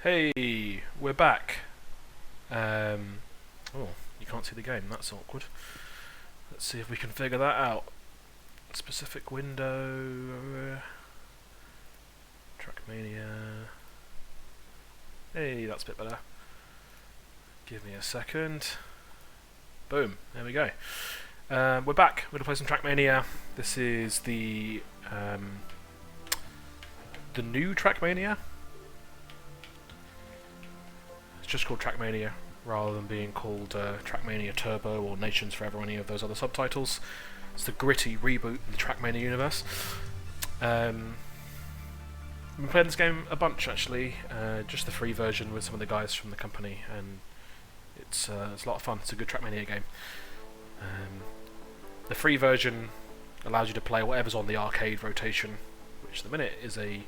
Hey, we're back. Oh, you can't see the game. That's awkward. Let's see if we can figure that out. Specific window. Trackmania. Hey, that's a bit better. Give me a second. Boom. There we go. We're back. We're gonna play some Trackmania. This is the new Trackmania. It's just called Trackmania, rather than being called Trackmania Turbo or Nations Forever or any of those other subtitles. It's the gritty reboot of the Trackmania universe. I've been playing this game a bunch actually, just the free version with some of the guys from the company, and it's a lot of fun. It's a good Trackmania game. The free version allows you to play whatever's on the arcade rotation, which at the minute is a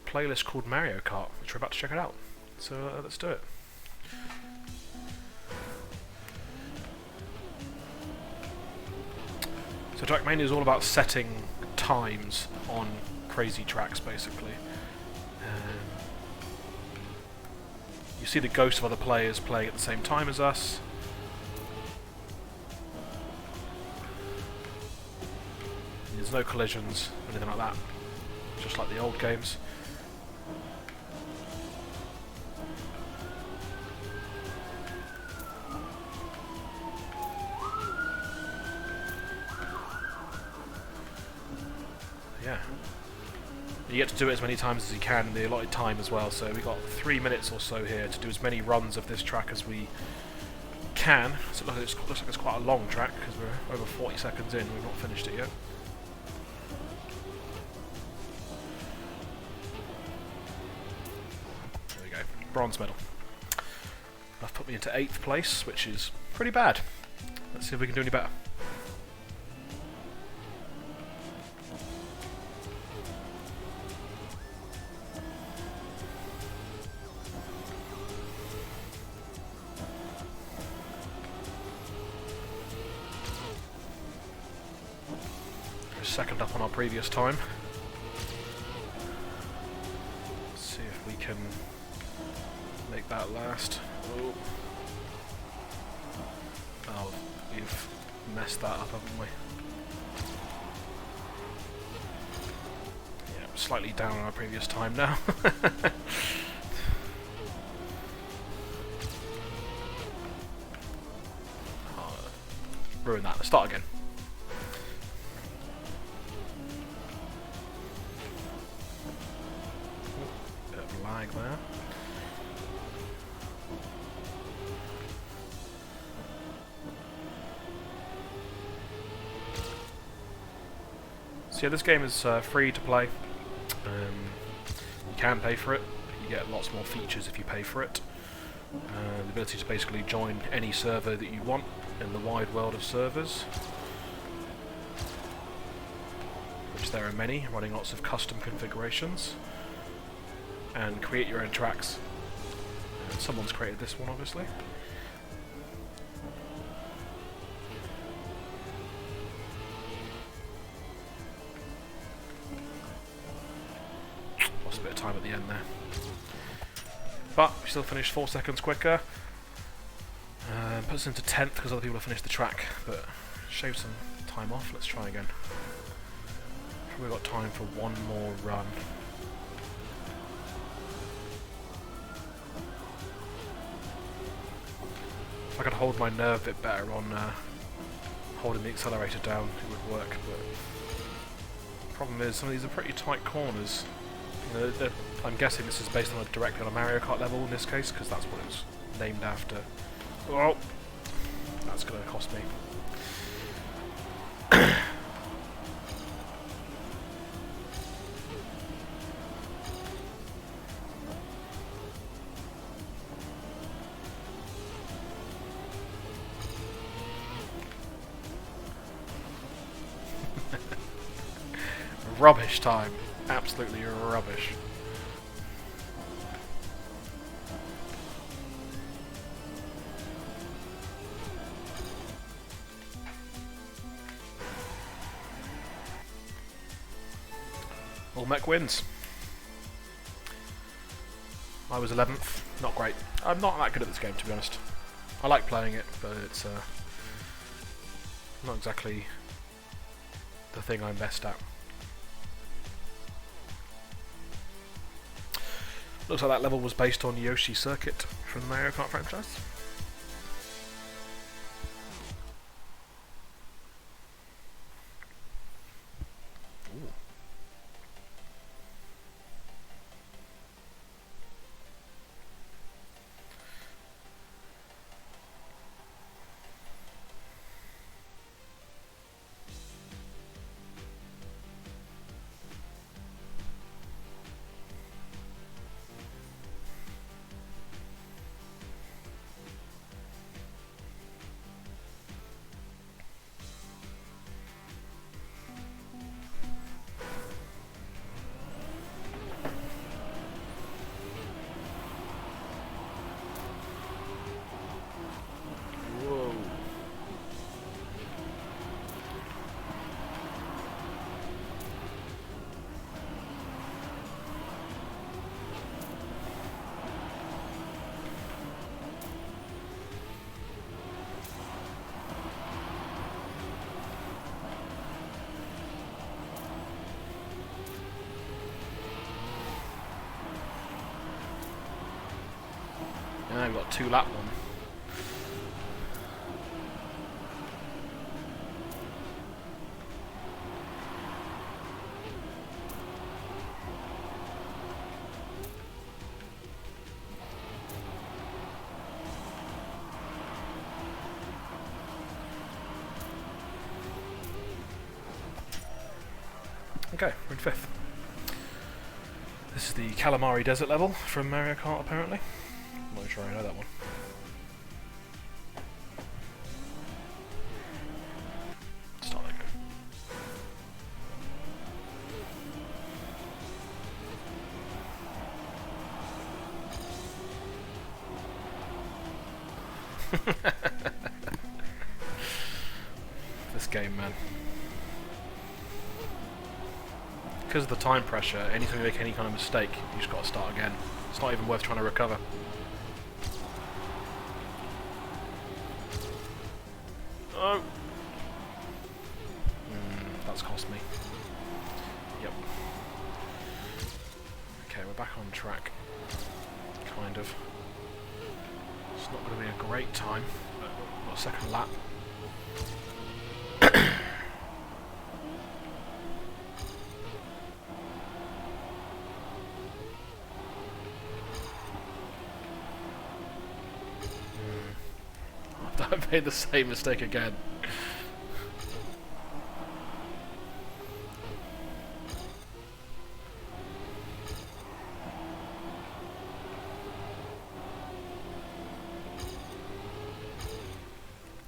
playlist called Mario Kart, which we're about to check it out. So let's do it. So Trackmania is all about setting times on crazy tracks, basically. You see the ghosts of other players playing at the same time as us. There's no collisions, anything like that. Just like the old games. Yeah. You get to do it as many times as you can in the allotted time as well, so we've got 3 minutes or so here to do as many runs of this track as we can. So it looks like it's quite a long track, because we're over 40 seconds in, we've not finished it yet. There we go, bronze medal. That's put me into 8th place, which is pretty bad. Let's see if we can do any better. Second up on our previous time. Let's see if we can make that last. Oh, we've messed that up, haven't we? Yeah, slightly down on our previous time now. Oh, ruin that. Let's start again. There. So yeah, this game is free to play. You can pay for it. You get lots more features if you pay for it. The ability to basically join any server that you want in the wide world of servers, which there are many, running lots of custom configurations. And create your own tracks. Someone's created this one, obviously. Lost a bit of time at the end there. But we still finished 4 seconds quicker. Puts us into 10th because other people have finished the track, but shave some time off. Let's try again. We've got time for one more run. If I could hold my nerve a bit better on holding the accelerator down, it would work, but the problem is some of these are pretty tight corners. You know, I'm guessing this is based on directly on a Mario Kart level in this case, because that's what it's named after. Oh! That's going to cost me. Rubbish time. Absolutely rubbish. Olmec wins. I was 11th. Not great. I'm not that good at this game, to be honest. I like playing it, but it's not exactly the thing I'm best at. Looks like that level was based on Yoshi Circuit from the Mario Kart franchise. Now we've got 2-lap one. Okay, we're in 5th. This is the Calamari Desert level from Mario Kart, apparently. I'm not sure I know that one. Start that go. This game, man. Because of the time pressure, anytime you make any kind of mistake, you just got to start again. It's not even worth trying to recover. Oh! That's cost me. Yep. Okay, we're back on track. Kind of. It's not going to be a great time. Got a second lap. I made the same mistake again.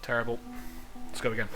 Terrible. Let's go again.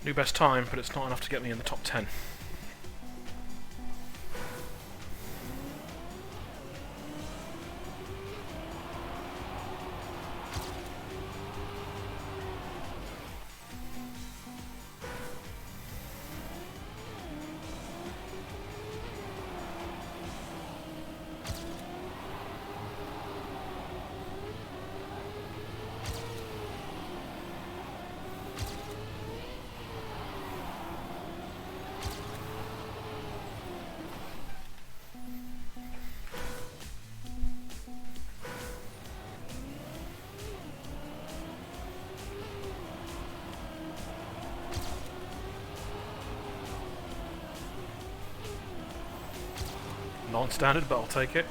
New best time, but it's not enough to get me in the top 10. non-standard, but I'll take it.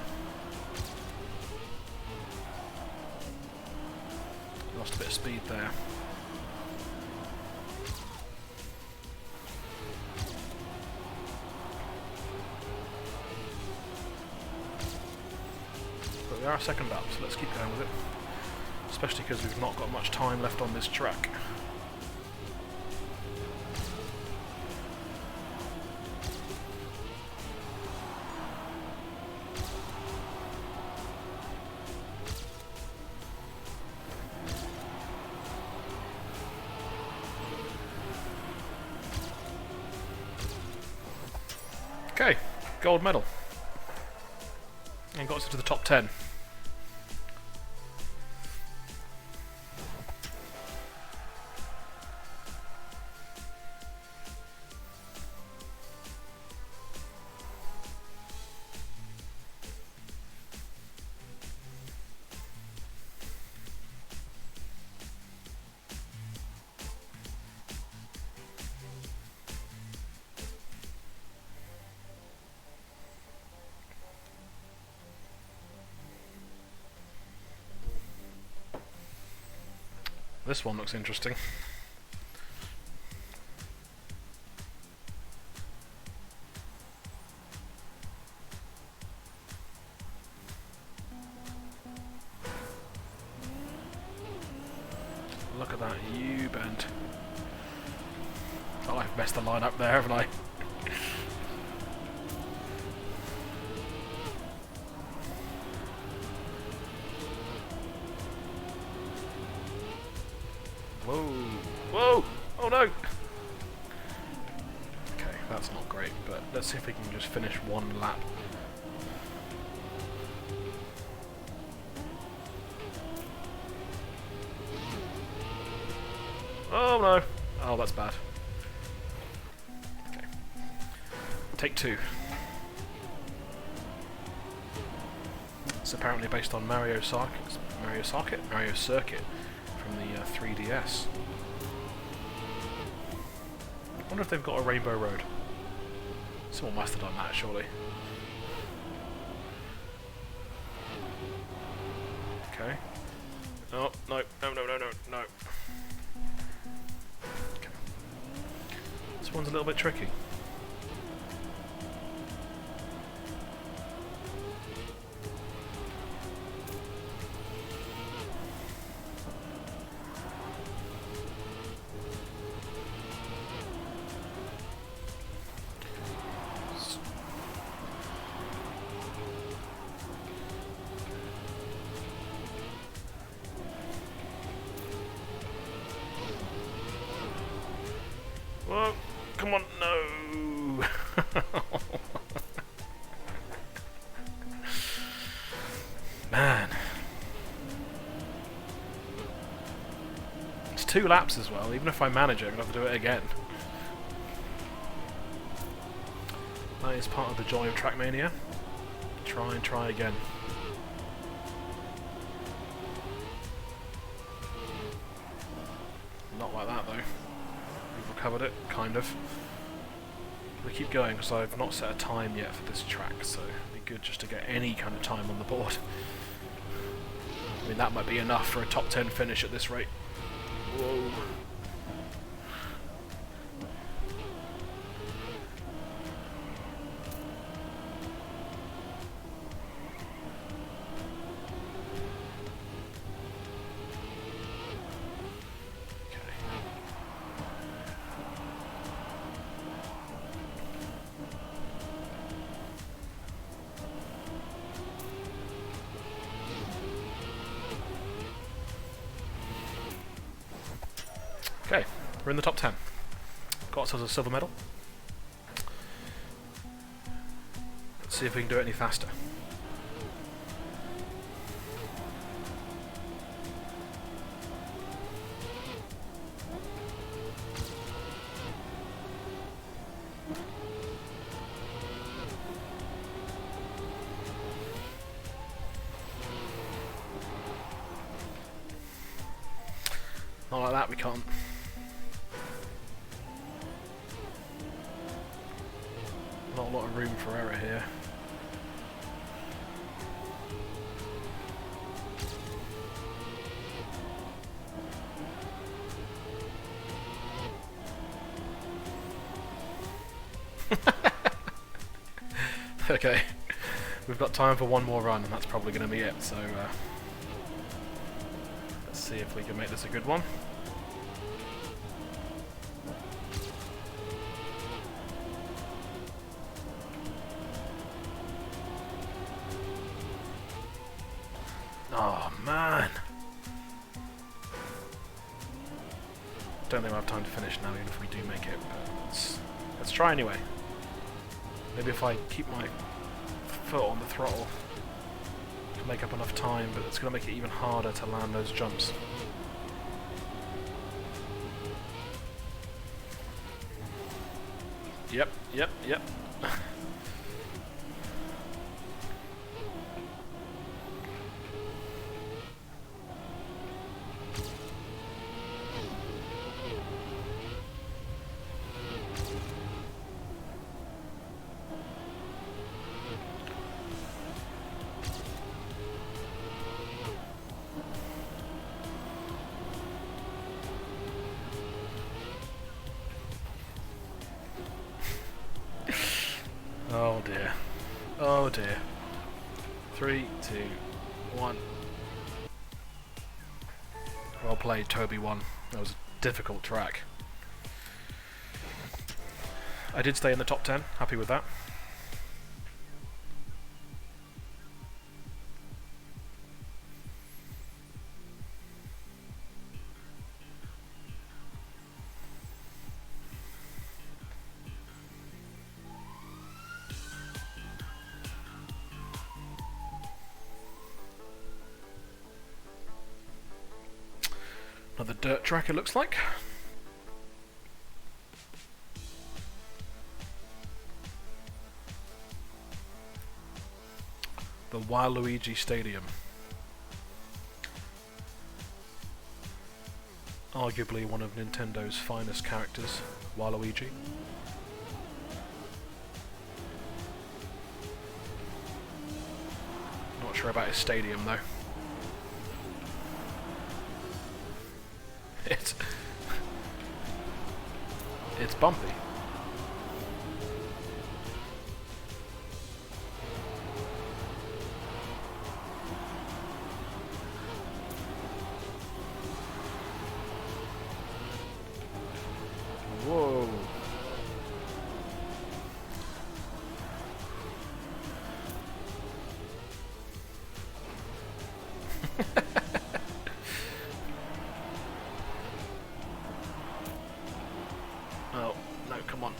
Lost a bit of speed there. But we are second up, so let's keep going with it. Especially because we've not got much time left on this track. Okay, gold medal. And got us into the top 10. This one looks interesting. Look at that U-bend. Oh, I've messed the line up there, haven't I? Whoa! Whoa! Oh no! Okay, that's not great, but let's see if we can just finish one lap. Oh no! Oh, that's bad. Okay. Take two. It's apparently based on Mario Circuit from the 3DS. I wonder if they've got a Rainbow Road. Someone must have done that, surely. Okay. Oh, no, no, no, no, no, no. Okay. This one's a little bit tricky. Whoa, come on, no! Man. It's 2 laps as well, even if I manage it, I'm going to have to do it again. That is part of the joy of Trackmania. Try and try again. Not like that though. We've recovered it, kind of. We keep going because I've not set a time yet for this track, so it'd be good just to get any kind of time on the board. I mean, that might be enough for a top 10 finish at this rate. Whoa. Okay, we're in the top 10. Got ourselves a silver medal. Let's see if we can do it any faster. Not like that, we can't. Not a lot of room for error here. Okay, we've got time for one more run, and that's probably going to be it, so let's see if we can make this a good one. Oh man! Don't think we'll have time to finish now, even if we do make it, but let's try anyway. Maybe if I keep my foot on the throttle, I can make up enough time, but it's going to make it even harder to land those jumps. Yep. Oh dear. Oh dear. 3, 2, 1. Well played, Toby 1. That was a difficult track. I did stay in the top 10. Happy with that. Another dirt track, it looks like. The Waluigi Stadium. Arguably one of Nintendo's finest characters, Waluigi. Not sure about his stadium though. It's bumpy. Whoa. Oh, no, come on.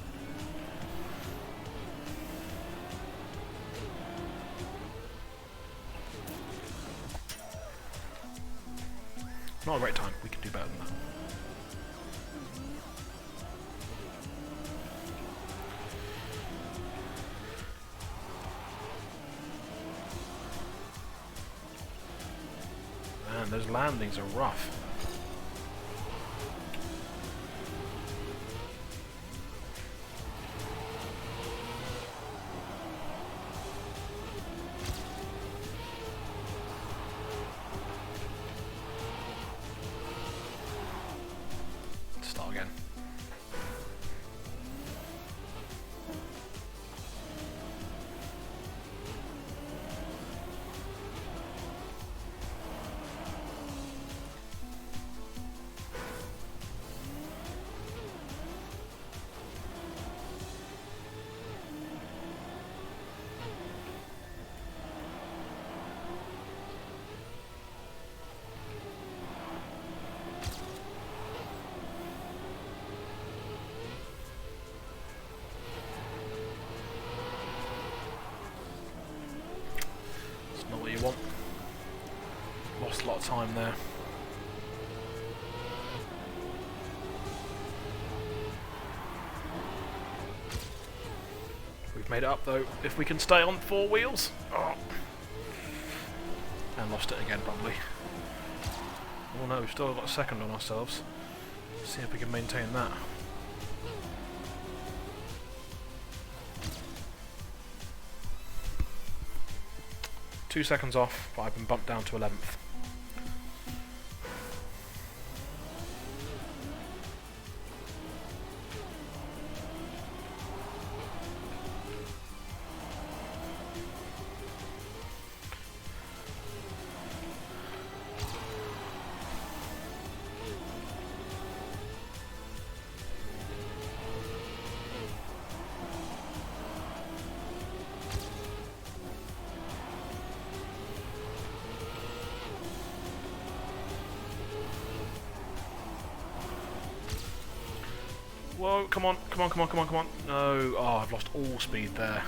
Not a great time. We can do better than that. Man, those landings are rough. Start again. Not what you want. Lost a lot of time there. We've made it up though, if we can stay on 4 wheels. Oh. And lost it again probably. Oh no, we've still got a second on ourselves. See if we can maintain that. Two seconds off, but I've been bumped down to 11th. No, come on, come on, come on, come on, come on. No, oh, I've lost all speed there.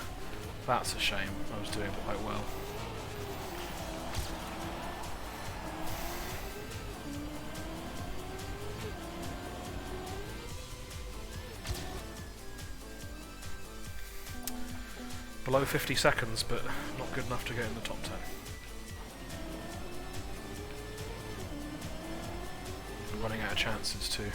That's a shame. I was doing quite well. Below 50 seconds, but not good enough to get in the top 10. I'm running out of chances too.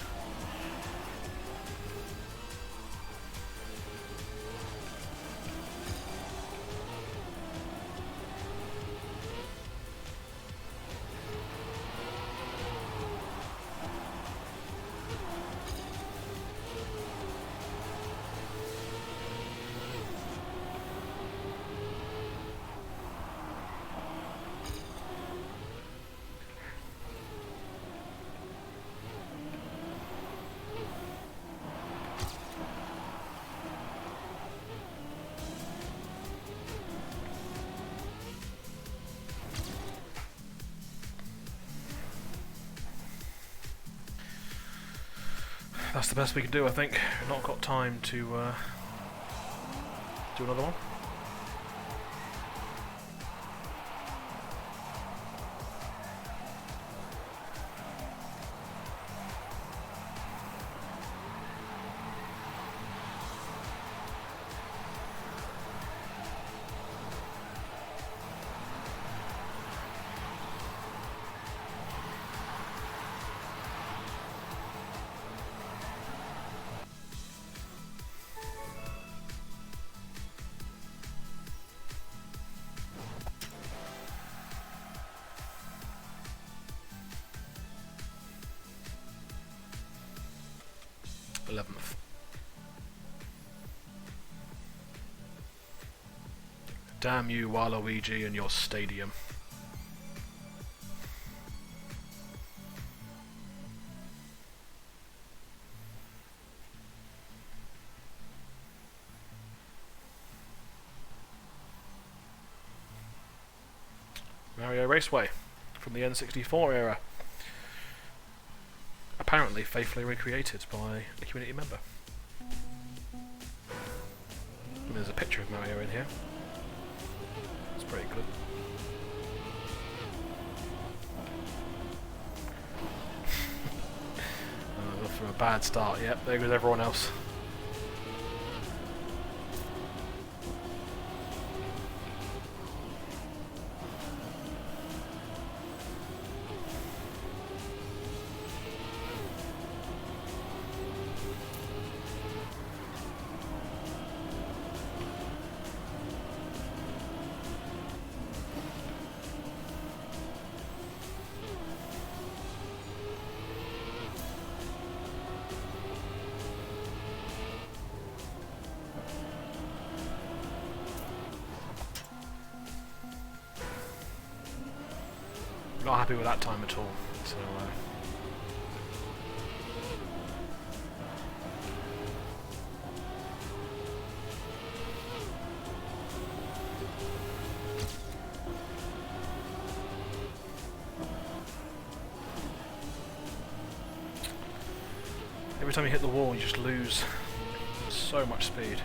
That's the best we can do, I think. We've not got time to do another one. Damn you, Waluigi, and your stadium. Mario Raceway from the N64 era. Apparently faithfully recreated by a community member. And there's a picture of Mario in here. It's pretty good. Off to a bad start. Yep, there goes everyone else. Not happy with that time at all, so every time you hit the wall you just lose so much speed.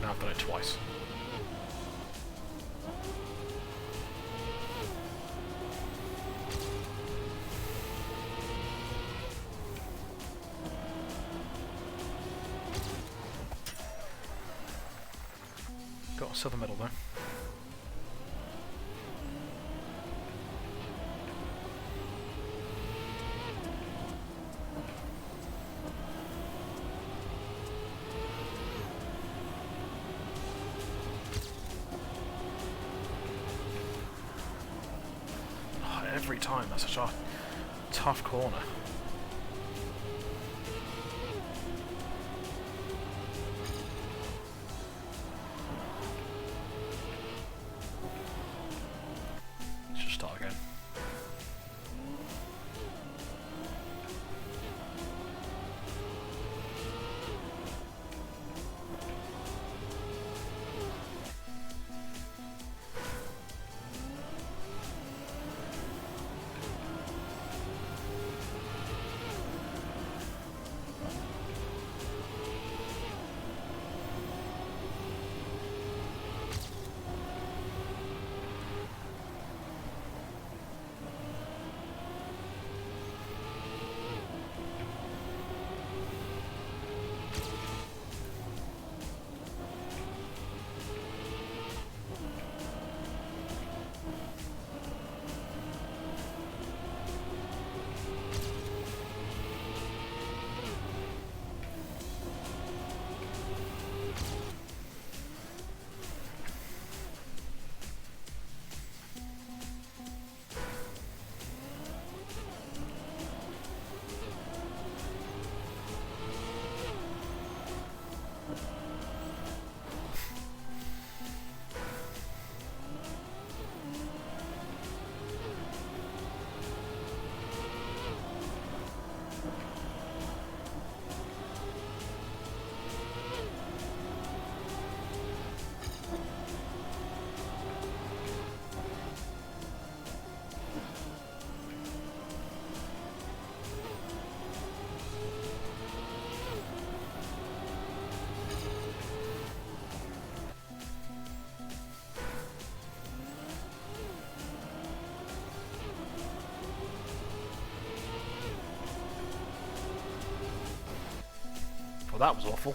Now I've done it twice. Got a silver medal though. Every time, that's such a tough corner. Let's just start again. Well, that was awful.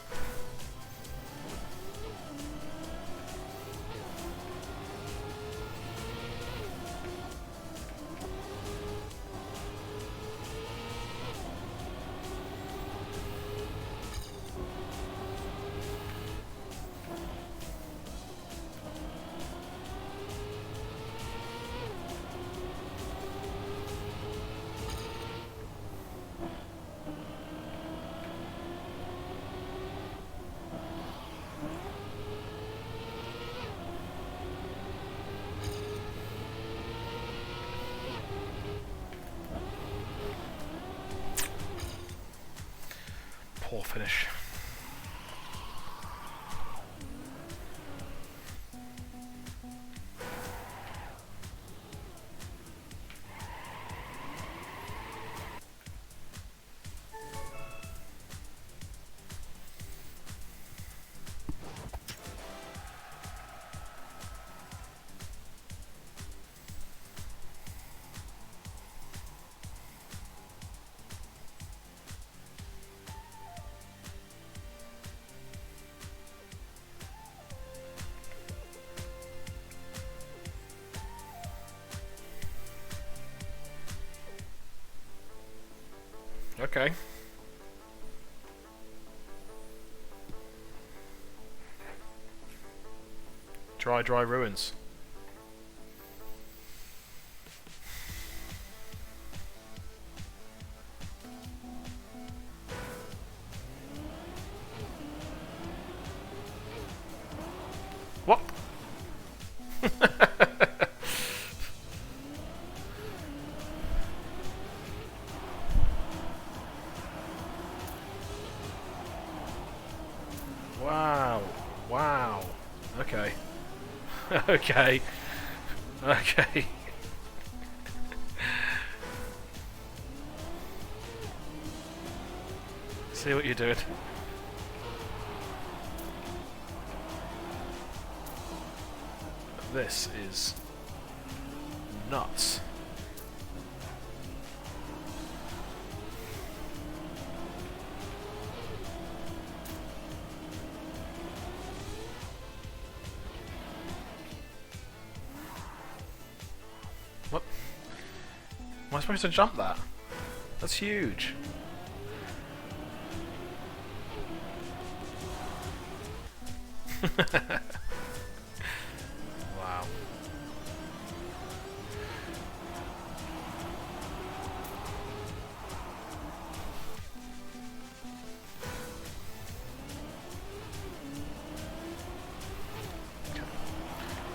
Poor finish. Okay. Dry ruins. What? Wow. Wow. Okay. Okay. Okay. See what you're doing. This is nuts. What? Am I supposed to jump that? That's huge. Wow. Okay.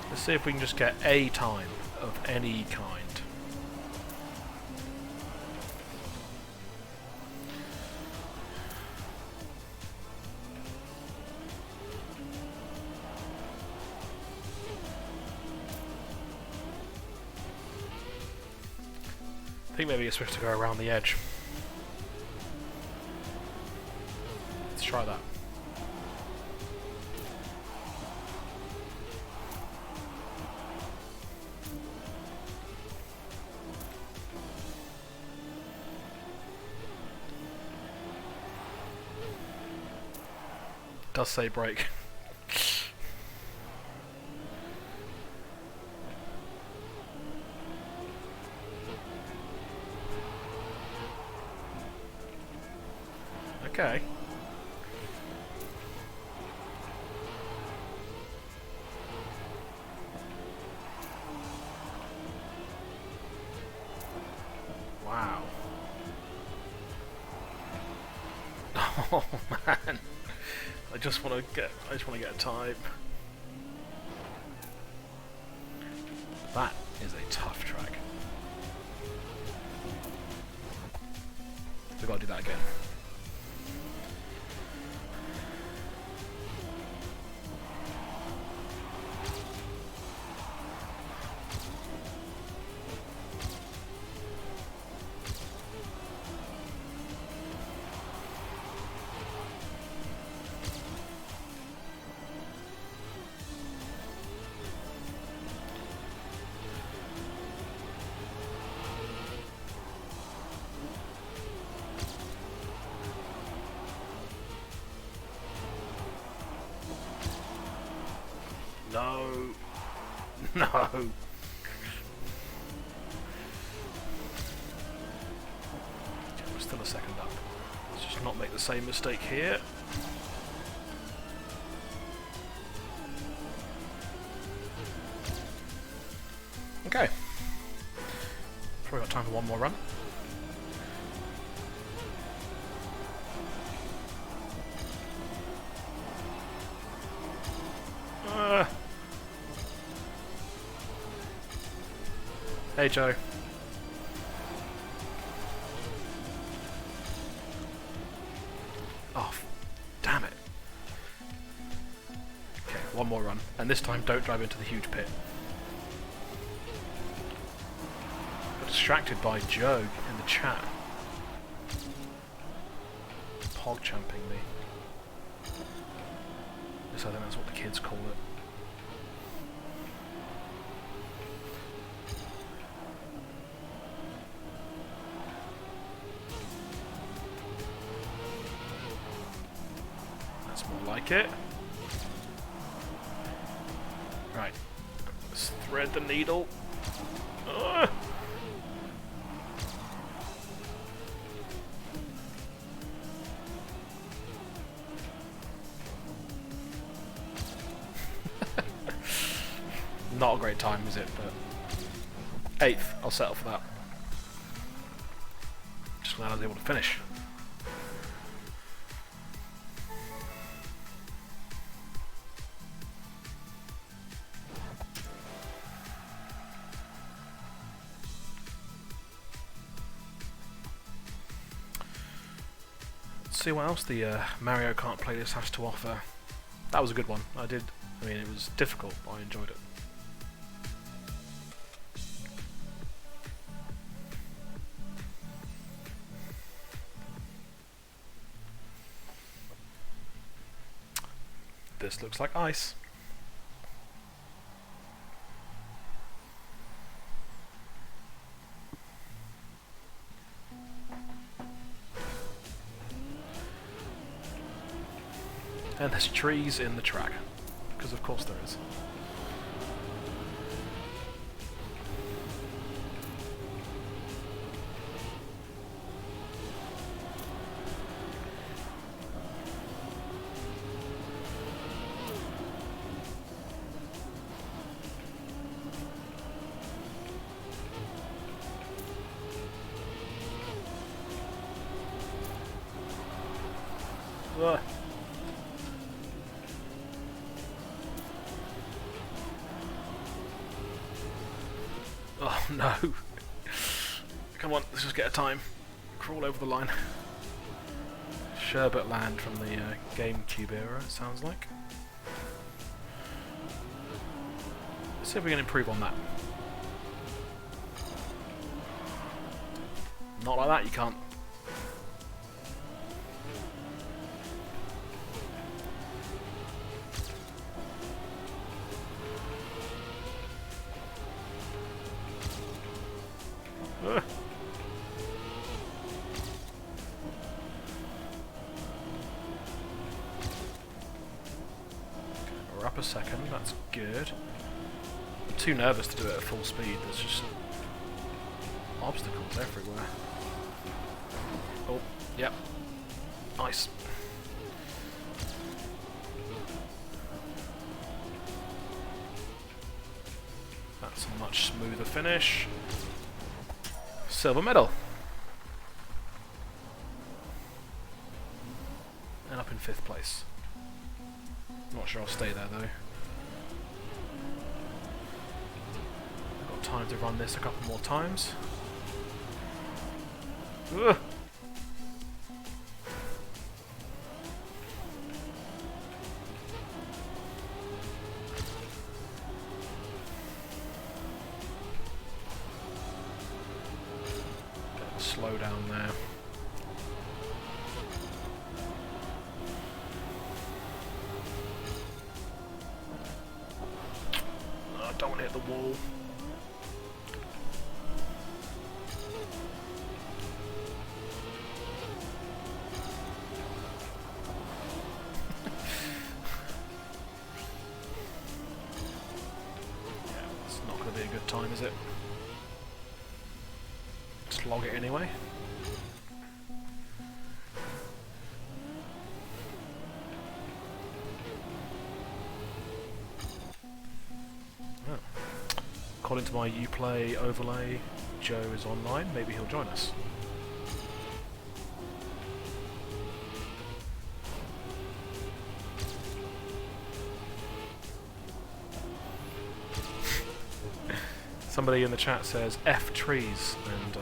Let's see if we can just get a time of any kind. I think maybe you're supposed to go around the edge. Let's try that. Does say break. Okay. Wow. Oh man. I just want to get a time. That is a tough track. We've got to do that again. No. No. Okay, we're still a second up. Let's just not make the same mistake here. Okay. Probably got time for one more run. Hey Joe. Oh, damn it. Okay, one more run. And this time don't drive into the huge pit. Got distracted by Joe in the chat. Pog champing me. At least I think that's what the kids call it. Like it. Right. Let's thread the needle. Ugh. Not a great time, is it? But 8th, I'll settle for that. Just glad I was able to finish. See what else the Mario Kart playlist has to offer. That was a good one. I mean, it was difficult, but I enjoyed it. This looks like ice. And there's trees in the track, because of course there is. Ugh. Oh no. Come on, let's just get a time. Crawl over the line. Sherbet Land from the GameCube era, it sounds like. Let's see if we can improve on that. Not like that, you can't. We're up a second, that's good. I'm too nervous to do it at full speed, there's just obstacles everywhere. Oh, yep. Nice. That's a much smoother finish. Silver medal. And up in 5th place. Not sure I'll stay there though. I've got time to run this a couple more times. Ugh. Slow down there. Oh, don't want to hit the wall. is it? Just log it anyway. Oh. According to my Uplay overlay, Joe is online. Maybe he'll join us. Somebody in the chat says F trees, and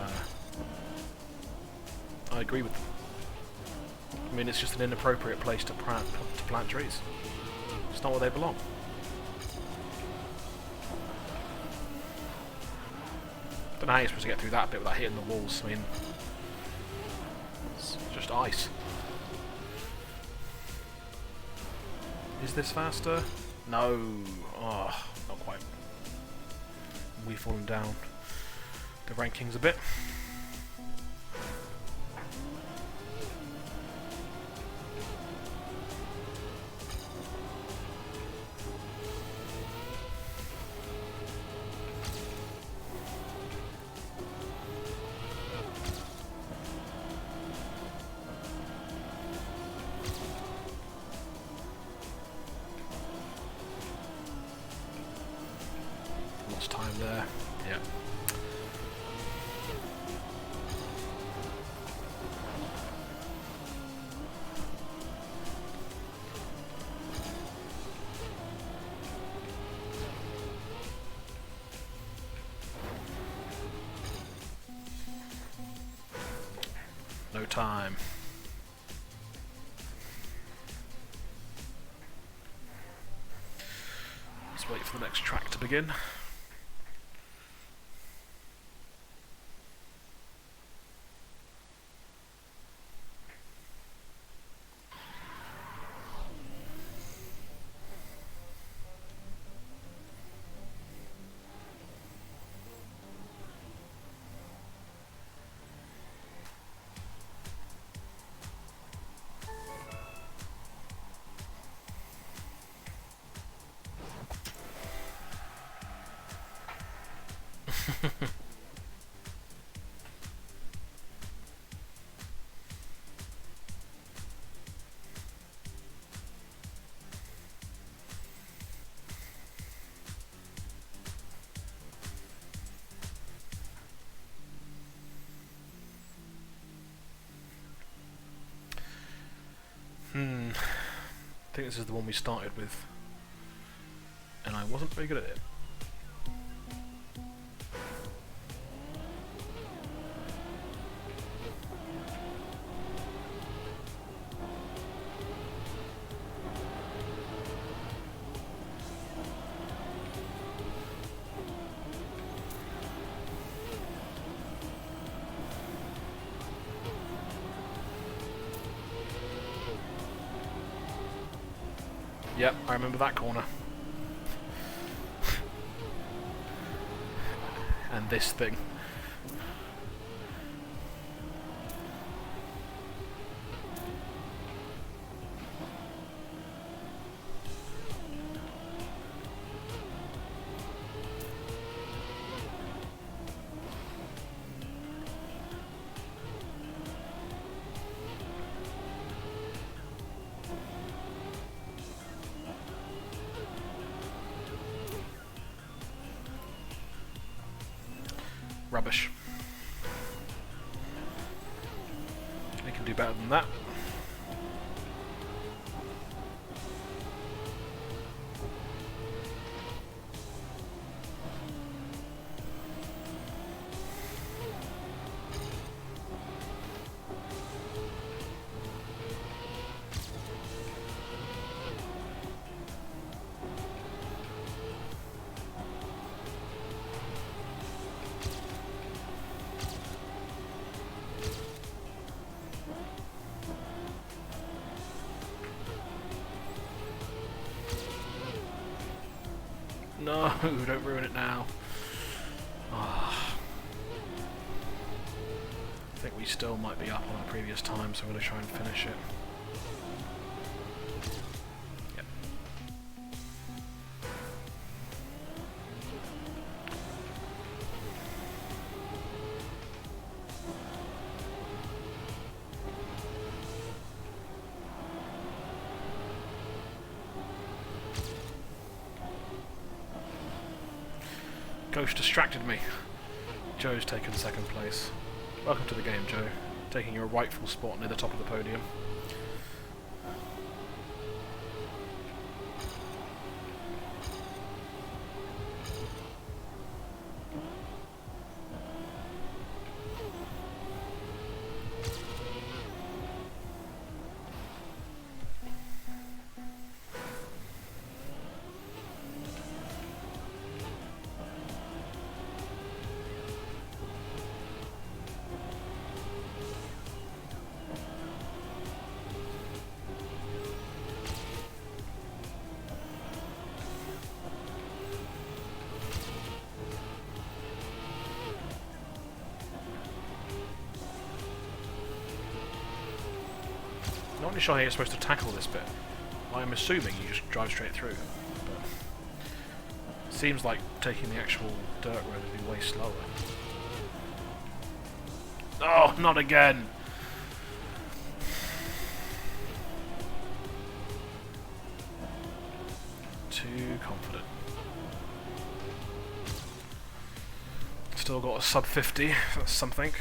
I agree with them. I mean, it's just an inappropriate place to plant trees. It's not where they belong. Don't know how you're supposed to get through that bit without hitting the walls. I mean, it's just ice. Is this faster? No. Oh, not quite. We've fallen down the rankings a bit. Lost time there. Yeah. No time. Let's wait for the next track to begin. I think this is the one we started with, and I wasn't very good at it. Yep, I remember that corner. And this thing. Rubbish. We can do better than that. No, don't ruin it now. Oh. I think we still might be up on our previous time, so I'm going to try and finish it. Yep. Ghost distracted me. Joe's taken second place. Welcome to the game, Joe. Taking your rightful spot near the top of the podium. Not really sure how you're supposed to tackle this bit. I'm assuming you just drive straight through. But it seems like taking the actual dirt road would be way slower. Oh, not again! Too confident. Still got a sub 50, that's something.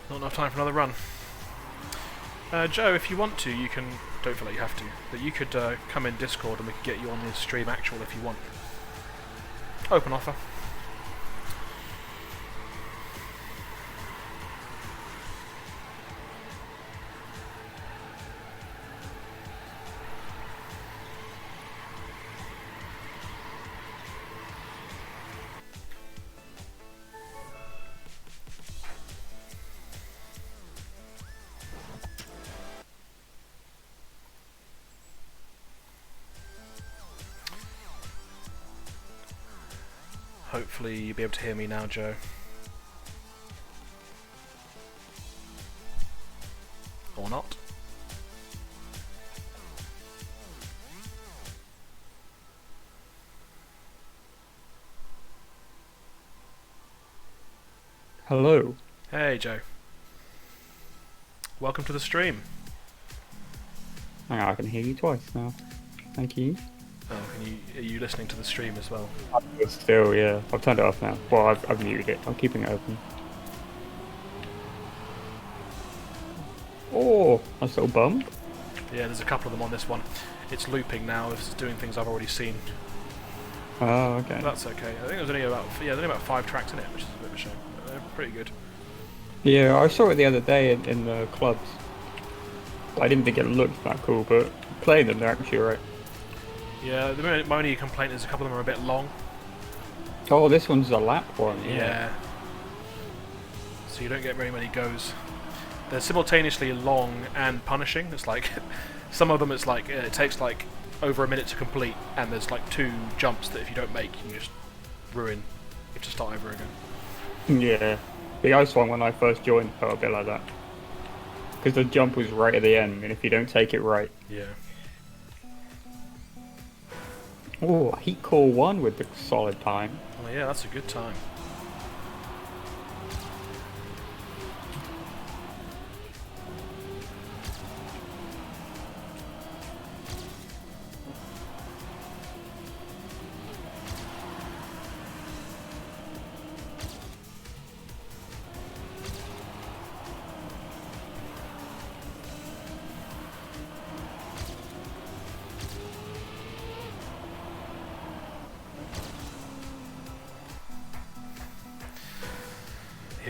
Not enough time for another run. Joe, if you want to, you can... Don't feel like you have to, but you could come in Discord and we could get you on the stream actual if you want. Open offer. Hopefully you'll be able to hear me now, Joe. Or not. Hello. Hey, Joe. Welcome to the stream. Hang on, I can hear you twice now. Thank you. Oh, are you listening to the stream as well? Still, yeah. I've turned it off now. Well, I've muted it. I'm keeping it open. Oh, nice little bump. Yeah, there's a couple of them on this one. It's looping now. It's doing things I've already seen. Oh, okay. But that's okay. I think there's only about 5 tracks in it, which is a bit of a shame. But they're pretty good. Yeah, I saw it the other day in the clubs. I didn't think it looked that cool, but playing them, they're actually alright. Yeah, my only complaint is a couple of them are a bit long. Oh, this one's a lap one, Yeah. So you don't get very many goes. They're simultaneously long and punishing. It's like, some of them it's like, it takes like over a minute to complete, and there's like 2 jumps that if you don't make, you just ruin. You have to start over again. Yeah. The ice one, when I first joined, felt a bit like that. Because the jump was right at the end, and if you don't take it right... Yeah. Oh, Heat Core 1 with the solid time. Oh yeah, that's a good time.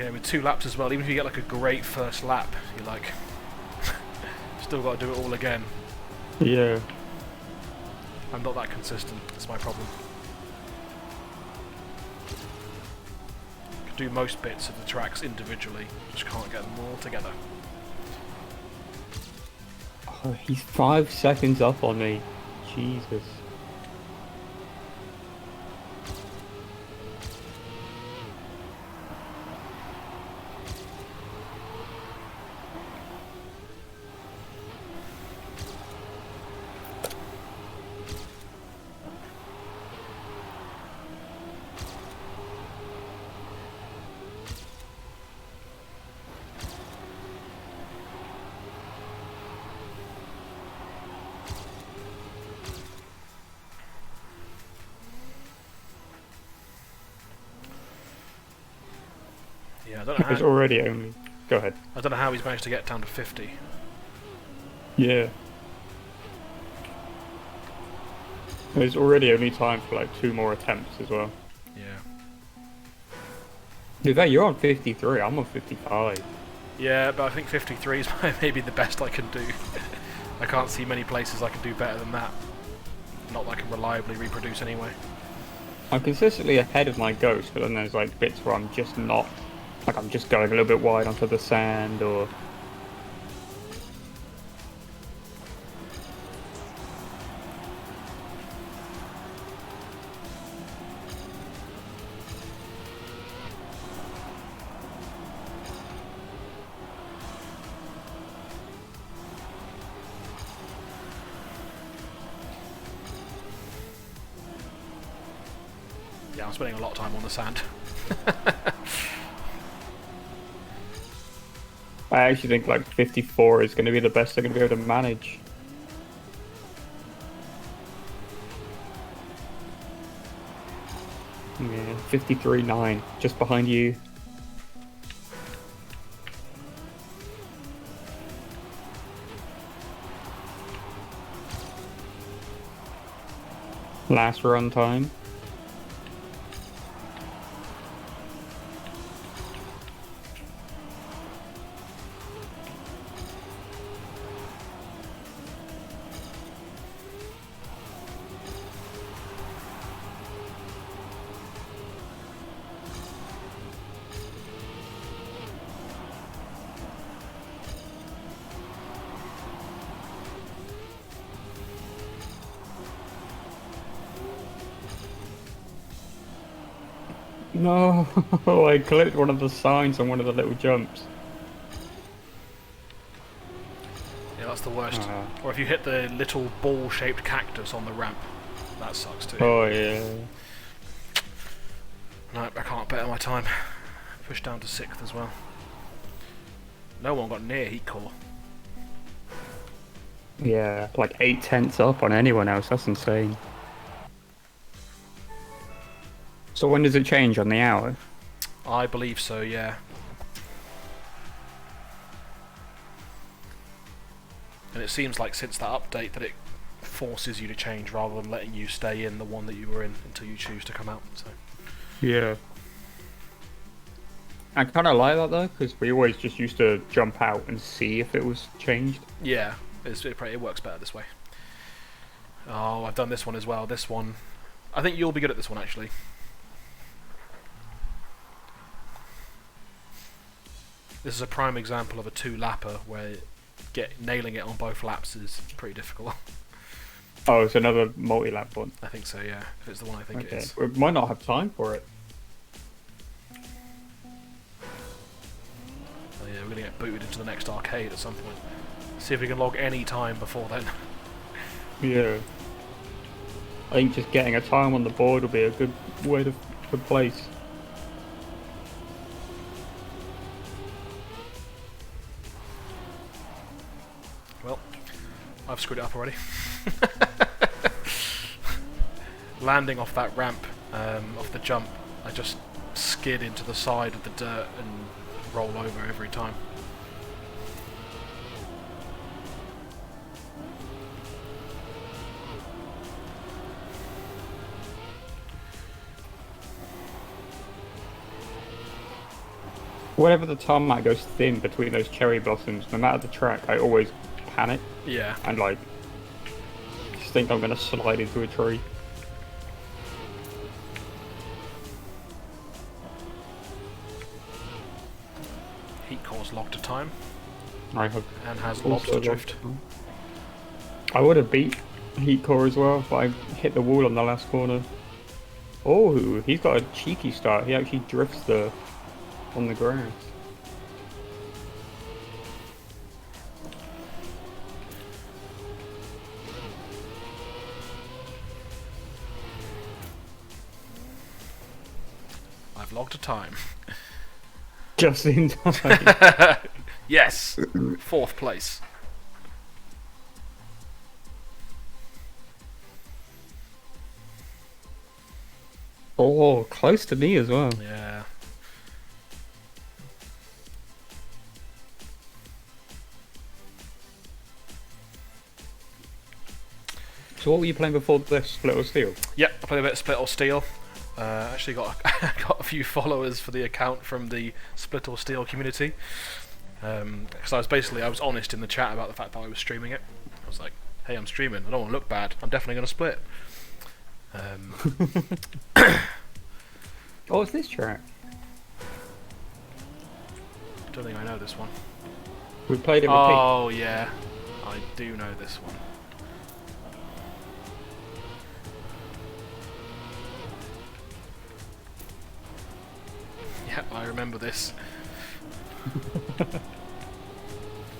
Yeah, with 2 laps as well, even if you get like a great first lap, you're like, still got to do it all again. Yeah. I'm not that consistent, that's my problem. I can do most bits of the tracks individually, just can't get them all together. Oh, he's 5 seconds up on me. Jesus. Yeah, I don't know It's how. already only. Go ahead. I don't know how he's managed to get down to 50. Yeah. There's already only time for like 2 more attempts as well. Yeah. In fact, you're on 53, I'm on 55. Yeah, but I think 53 is maybe the best I can do. I can't see many places I can do better than that. Not that I can reliably reproduce anyway. I'm consistently ahead of my ghost, but then there's like bits where I'm just not. Like I'm just going a little bit wide onto the sand or. Yeah, I'm spending a lot of time on the sand. I actually think like 54 is going to be the best they're going to be able to manage. Yeah, 53.9, just behind you. Last run time. No, I clipped one of the signs on one of the little jumps. Yeah, that's the worst. Or if you hit the little ball-shaped cactus on the ramp, that sucks too. Oh yeah. No, I can't better my time. Pushed down to 6th as well. No one got near heat core. Yeah, like 8/10 up on anyone else. That's insane. So when does it change on the hour? I believe so, yeah. And it seems like since that update that it forces you to change rather than letting you stay in the one that you were in until you choose to come out. So. Yeah. I kind of like that though, because we always just used to jump out and see if it was changed. Yeah, it works better this way. Oh, I've done this one as well. This one, I think you'll be good at this one actually. This is a prime example of a 2-lapper where nailing it on both laps is pretty difficult. Oh, it's another multi-lap one. I think so, yeah. If it's the one I think it is. We might not have time for it. Oh yeah, we're gonna get booted into the next arcade at some point. See if we can log any time before then. Yeah. I think just getting a time on the board will be a good way to place. Well, I've screwed it up already. Landing off that ramp, off the jump, I just skid into the side of the dirt and roll over every time. whenever the tarmac goes thin between those cherry blossoms, no matter the track, I always panic Yeah. and like just think I'm gonna slide into a tree. Heat core's locked to time I have and has also lobster drift. I would have beat Heat Core as well, but I hit the wall on the last corner. Oh, he's got a cheeky start. He actually drifts on the grass. I've logged a time. Just in time. Yes! 4th place. Oh, close to me as well. Yeah. So what were you playing before this, Split or Steel? Yep, I played a bit of Split or Steel. Actually got got a few followers for the account from the Split or Steel community. Because I was honest in the chat about the fact that I was streaming it. I was like, hey, I'm streaming, I don't want to look bad, I'm definitely going to split. Oh, it's this track. Don't think I know this one. We played it with Pete. Oh, yeah. I do know this one. Yep, I remember this.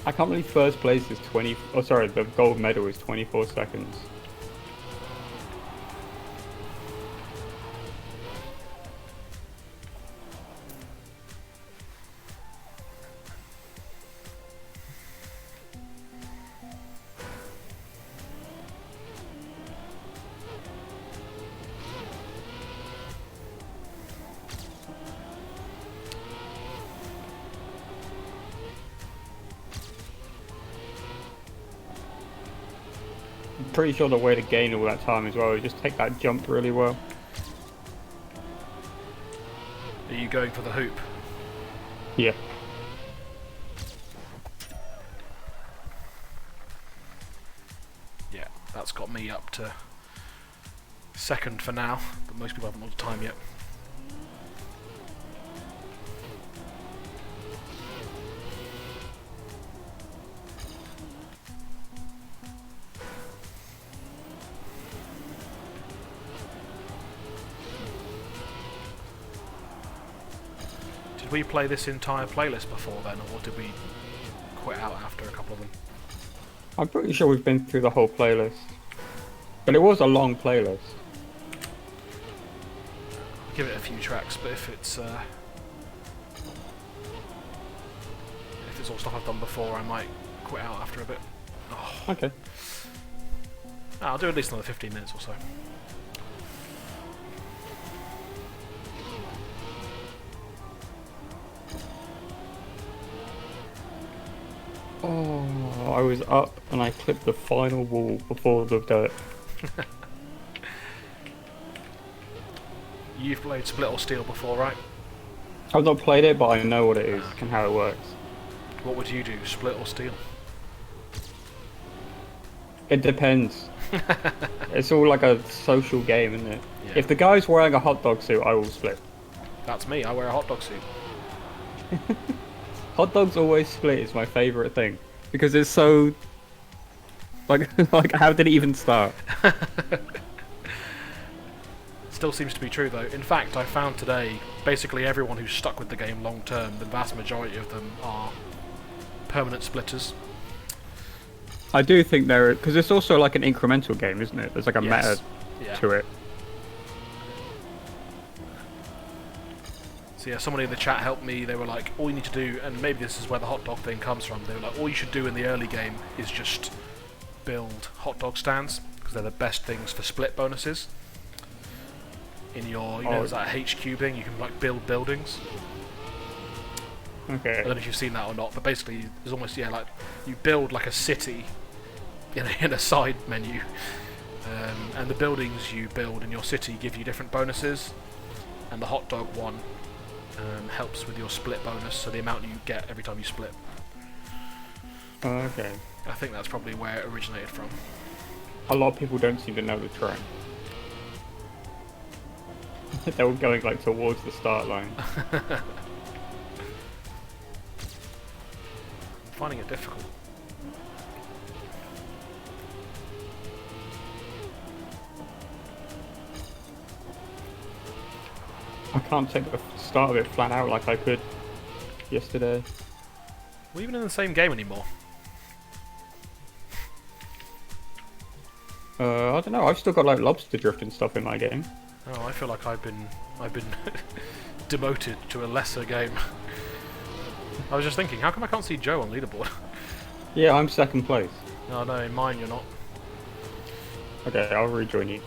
I can't believe first place is 20... Oh, sorry, the gold medal is 24 seconds. Pretty sure the way to gain all that time as well is just take that jump really well. Are you going for the hoop? Yeah. Yeah, that's got me up to 2nd for now, but most people haven't logged time yet. Did we play this entire playlist before then, or did we quit out after a couple of them? I'm pretty sure we've been through the whole playlist. But it was a long playlist. I'll give it a few tracks, but if it's all stuff I've done before, I might quit out after a bit. Oh. Okay. I'll do at least another 15 minutes or so. Oh, I was up and I clipped the final wall before the dirt. You've played Split or Steel before, right? I've not played it, but I know what it is and how it works. What would you do, Split or Steel? It depends. It's all like a social game, isn't it? Yeah. If the guy's wearing a hot dog suit, I will split. That's me, I wear a hot dog suit. Hot dogs always split is my favourite thing. Because it's so... like how did it even start? Still seems to be true though. In fact, I found today, basically everyone who's stuck with the game long term, the vast majority of them are permanent splitters. I do think there... Because it's also like an incremental game, isn't it? There's like a meta to it. So yeah, somebody in the chat helped me. They were like, all you need to do, and maybe this is where the hot dog thing comes from, they were like, all you should do in the early game is just build hot dog stands, because they're the best things for split bonuses. In your, there's that HQ thing, you can like build buildings. Okay. I don't know if you've seen that or not, but basically there's almost, like, you build like a city in a side menu. And the buildings you build in your city give you different bonuses, and the hot dog one helps with your split bonus, so the amount you get every time you split. Oh, okay. I think that's probably where it originated from. A lot of people don't seem to know the track. They were going like towards the start line. I'm finding it difficult. I can't take the start of it flat out like I could yesterday. We're even in the same game anymore. I don't know. I've still got like lobster drift and stuff in my game. Oh, I feel like I've been demoted to a lesser game. I was just thinking, how come I can't see Joe on leaderboard? Yeah, I'm second place. No, no, in mine you're not. Okay, I'll rejoin you.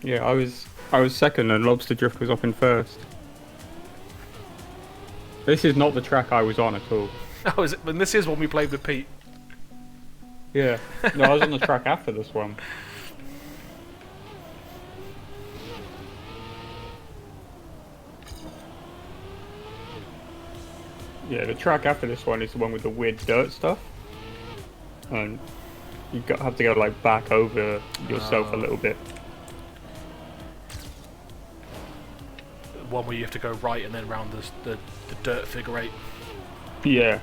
Yeah, I was second and lobster drift was up in first. This is not the track I was on at all. Oh, is it? And this is one we played with Pete. Yeah. No, I was on the track after this one. Yeah, the track after this one is the one with the weird dirt stuff. And you have to go like back over yourself a little bit. One where you have to go right and then round the dirt figure eight. Yeah.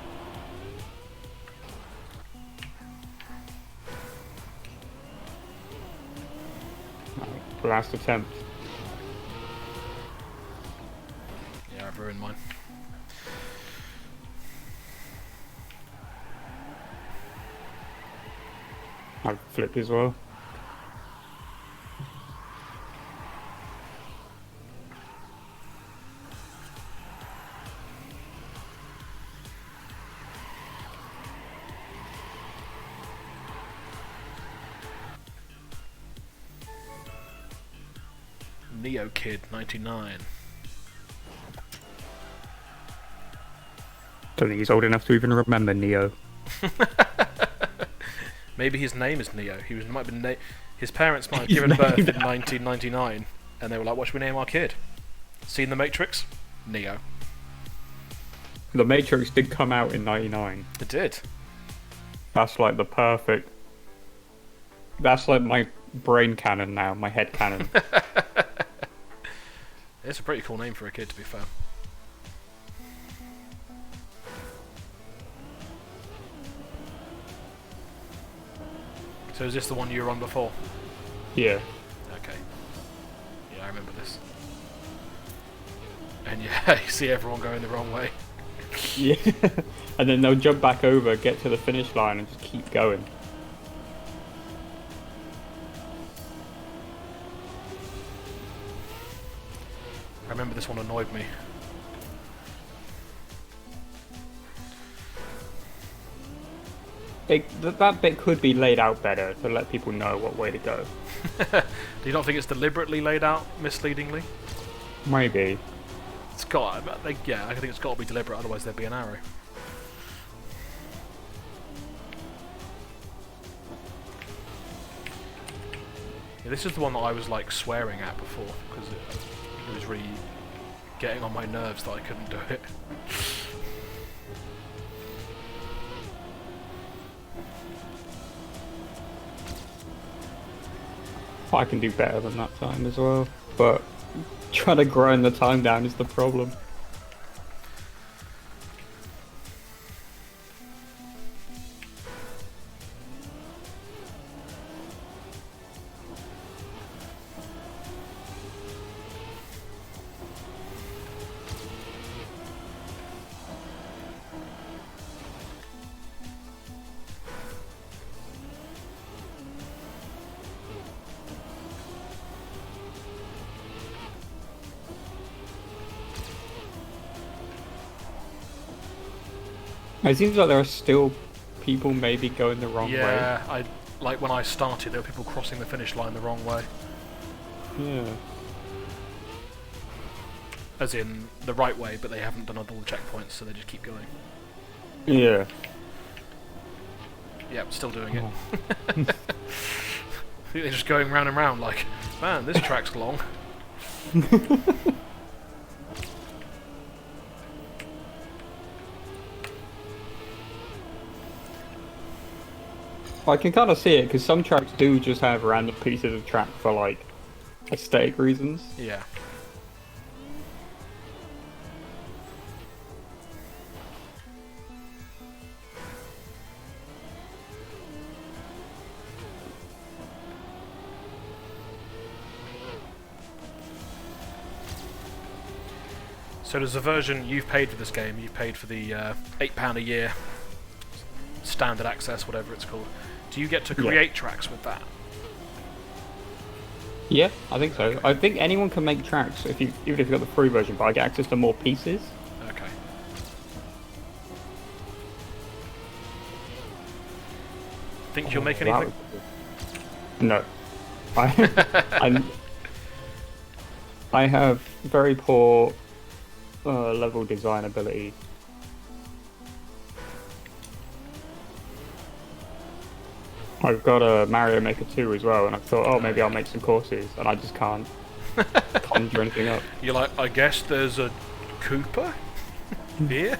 Last attempt. Yeah, I've ruined mine. I flipped as well. Neo Kid 99. Don't think he's old enough to even remember Neo. Maybe his name is Neo. Might have been his parents might have given birth in 1999, and they were like, "What should we name our kid?" Seen The Matrix? Neo. The Matrix did come out in '99. It did. That's like the perfect. That's like my brain canon now, my head canon. It's a pretty cool name for a kid, to be fair. So is this the one you were on before? Yeah. Okay. Yeah, I remember this. And yeah, you see everyone going the wrong way. Yeah. And then they'll jump back over, get to the finish line, and just keep going. I remember this one annoyed me. That bit could be laid out better to let people know what way to go. Do you not think it's deliberately laid out misleadingly? Maybe. It's got, yeah, I think it's got to be deliberate, otherwise there'd be an arrow. Yeah, this is the one that I was like swearing at before, because it was really getting on my nerves that I couldn't do it. I can do better than that time as well, but trying to grind the time down is the problem. It seems like there are still people maybe going the wrong way. Yeah, like when I started, there were people crossing the finish line the wrong way. Yeah. As in, the right way, but they haven't done all the checkpoints, so they just keep going. Yeah. Yep, still doing it. I think they're just going round and round like, man, this track's long. I can kind of see it because some tracks do just have random pieces of track for like aesthetic reasons. Yeah. So there's a version you've paid for this game. You've paid for the £8 a year standard access, whatever it's called. Do you get to create tracks with that? Yeah, I think so. I think anyone can make tracks even if you've got the free version, but I get access to more pieces. Okay. Think you'll make anything? No. I I have very poor level design ability. I've got a Mario Maker 2 as well, and I thought, oh, maybe I'll make some courses, and I just can't conjure anything up. You're like, I guess there's a Koopa here?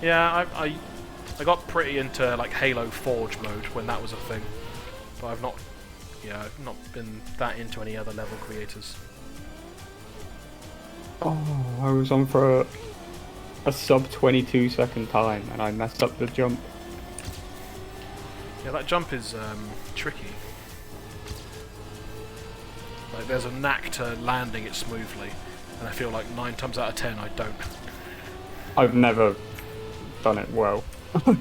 Yeah, I got pretty into like Halo Forge mode when that was a thing, but I've not been that into any other level creators. Oh, I was on for a sub 22 second time, and I messed up the jump. Yeah, that jump is tricky. Like, there's a knack to landing it smoothly, and I feel like 9 times out of 10 I don't. I've never done it well.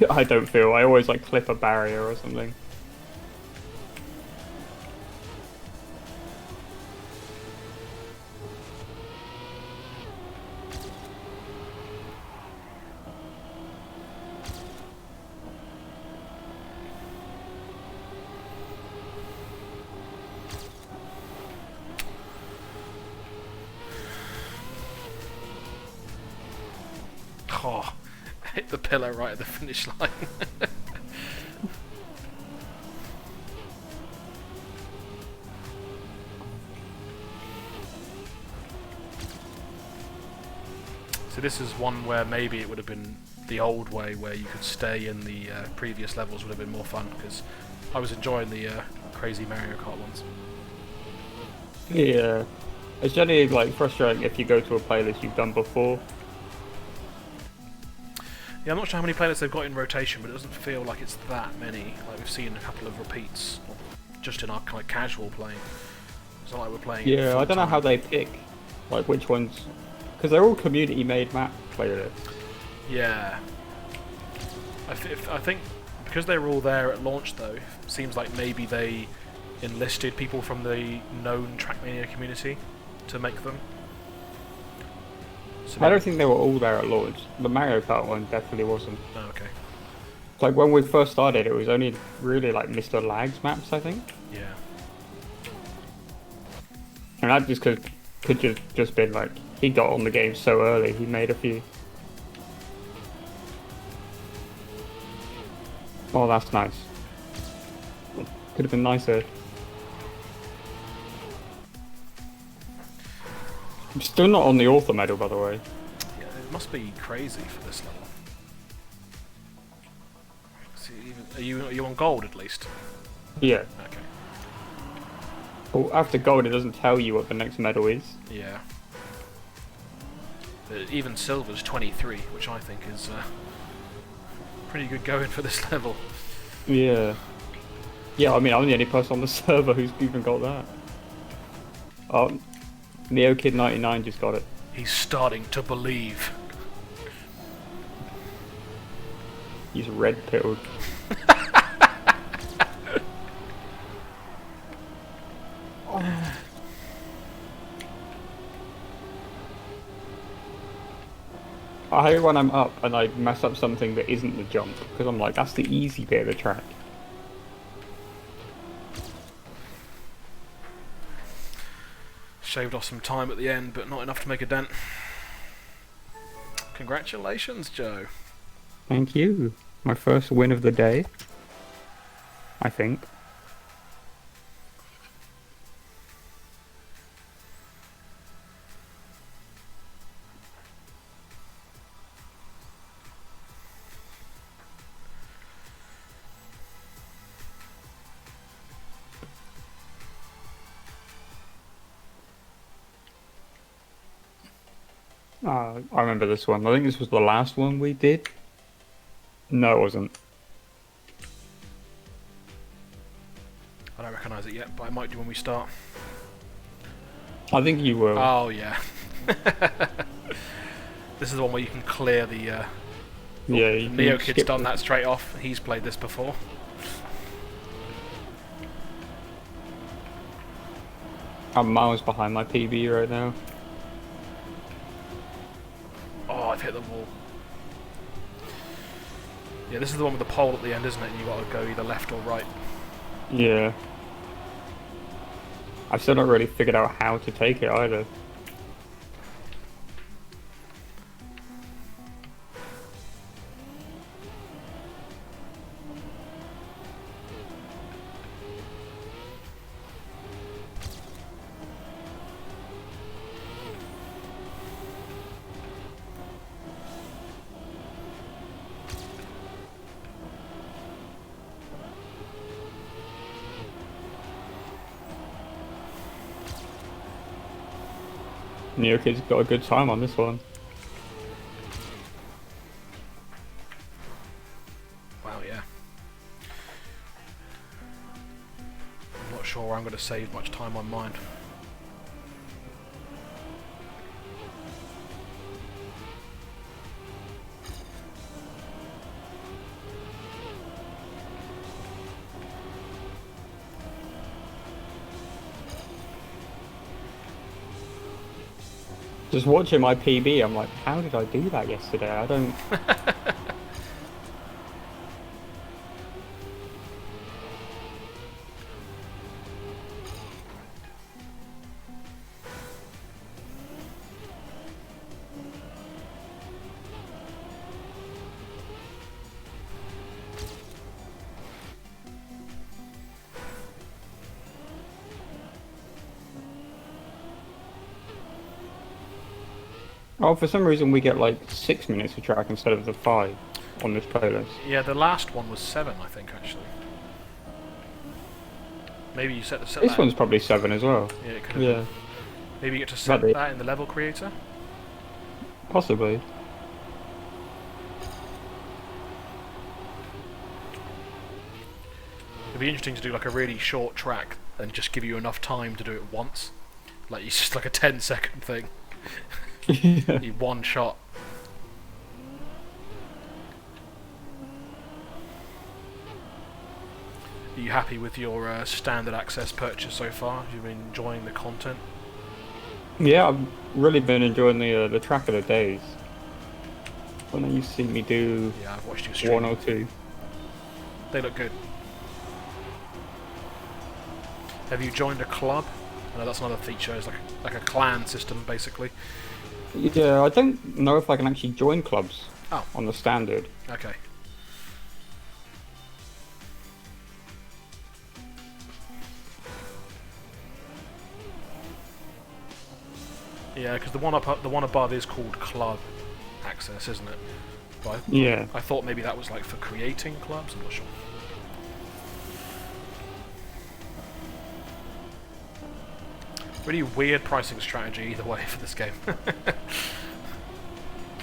I don't feel. I always like clip a barrier or something. Oh, hit the pillar right at the finish line. So this is one where maybe it would have been the old way, where you could stay in the previous levels would have been more fun, because I was enjoying the crazy Mario Kart ones. Yeah. It's generally like frustrating if you go to a playlist you've done before. Yeah, I'm not sure how many playlists they've got in rotation, but it doesn't feel like it's that many. Like, we've seen a couple of repeats just in our kind of casual playing. It's not like we're playing. Yeah, I don't know how they pick like which ones, because they're all community-made map playlists. Yeah. I think because they were all there at launch, though, it seems like maybe they enlisted people from the known Trackmania community to make them. So I don't think they were all there at launch. The Mario Kart one definitely wasn't. Oh, okay. Like when we first started, it was only really like Mr. Lag's maps, I think. Yeah. And that just could just been like he got on the game so early, he made a few. Oh, that's nice. Could have been nicer. I'm still not on the author medal, by the way. Yeah, it must be crazy for this level. So are you on gold at least? Yeah. Okay. Well, after gold, it doesn't tell you what the next medal is. Yeah. But even silver's 23, which I think is pretty good going for this level. Yeah. Yeah, I mean, I'm the only person on the server who's even got that. Oh, NeoKid99 just got it. He's starting to believe. He's red-pilled. Oh. I hate when I'm up and I mess up something that isn't the jump, because I'm like, that's the easy bit of the track. Shaved off some time at the end, but not enough to make a dent. Congratulations, Joe. Thank you. My first win of the day, I think. I remember this one. I think this was the last one we did. No, it wasn't. I don't recognise it yet, but I might do when we start. I think you will. Oh yeah. This is the one where you can clear the. Yeah, the Neo kid's done that straight off. He's played this before. I'm miles behind my PB right now. Oh, I've hit the wall. Yeah, this is the one with the pole at the end, isn't it? You got to go either left or right. Yeah. I've still not really figured out how to take it either. Neo Kid's got a good time on this one. Wow, yeah. I'm not sure I'm going to save much time on mine. Just watching my PB, I'm like, how did I do that yesterday? I don't... Oh, for some reason we get like 6 minutes of track instead of the 5 on this playlist. Yeah, the last one was 7, I think, actually. Maybe you set This that. one's probably 7 as well. Yeah, it could have Yeah, been. Maybe you get to set Maybe. that in the level creator? possibly. It'd be interesting to do like a really short track and just give you enough time to do it once. Like, it's just like a 10-second thing. Yeah. You one shot. Are you happy with your standard access purchase so far? Have you been enjoying the content? Yeah, I've really been enjoying the track of the days. When you see me do Yeah, I've watched you stream. 1 or 2. They look good. Have you joined a club? I know that's another feature. It's like a clan system, basically. Yeah, I don't know if I can actually join clubs Oh. on the standard. Okay. Yeah, because the one above is called club access, isn't it? But Yeah. I thought maybe that was like for creating clubs. I'm not sure. Really weird pricing strategy either way for this game.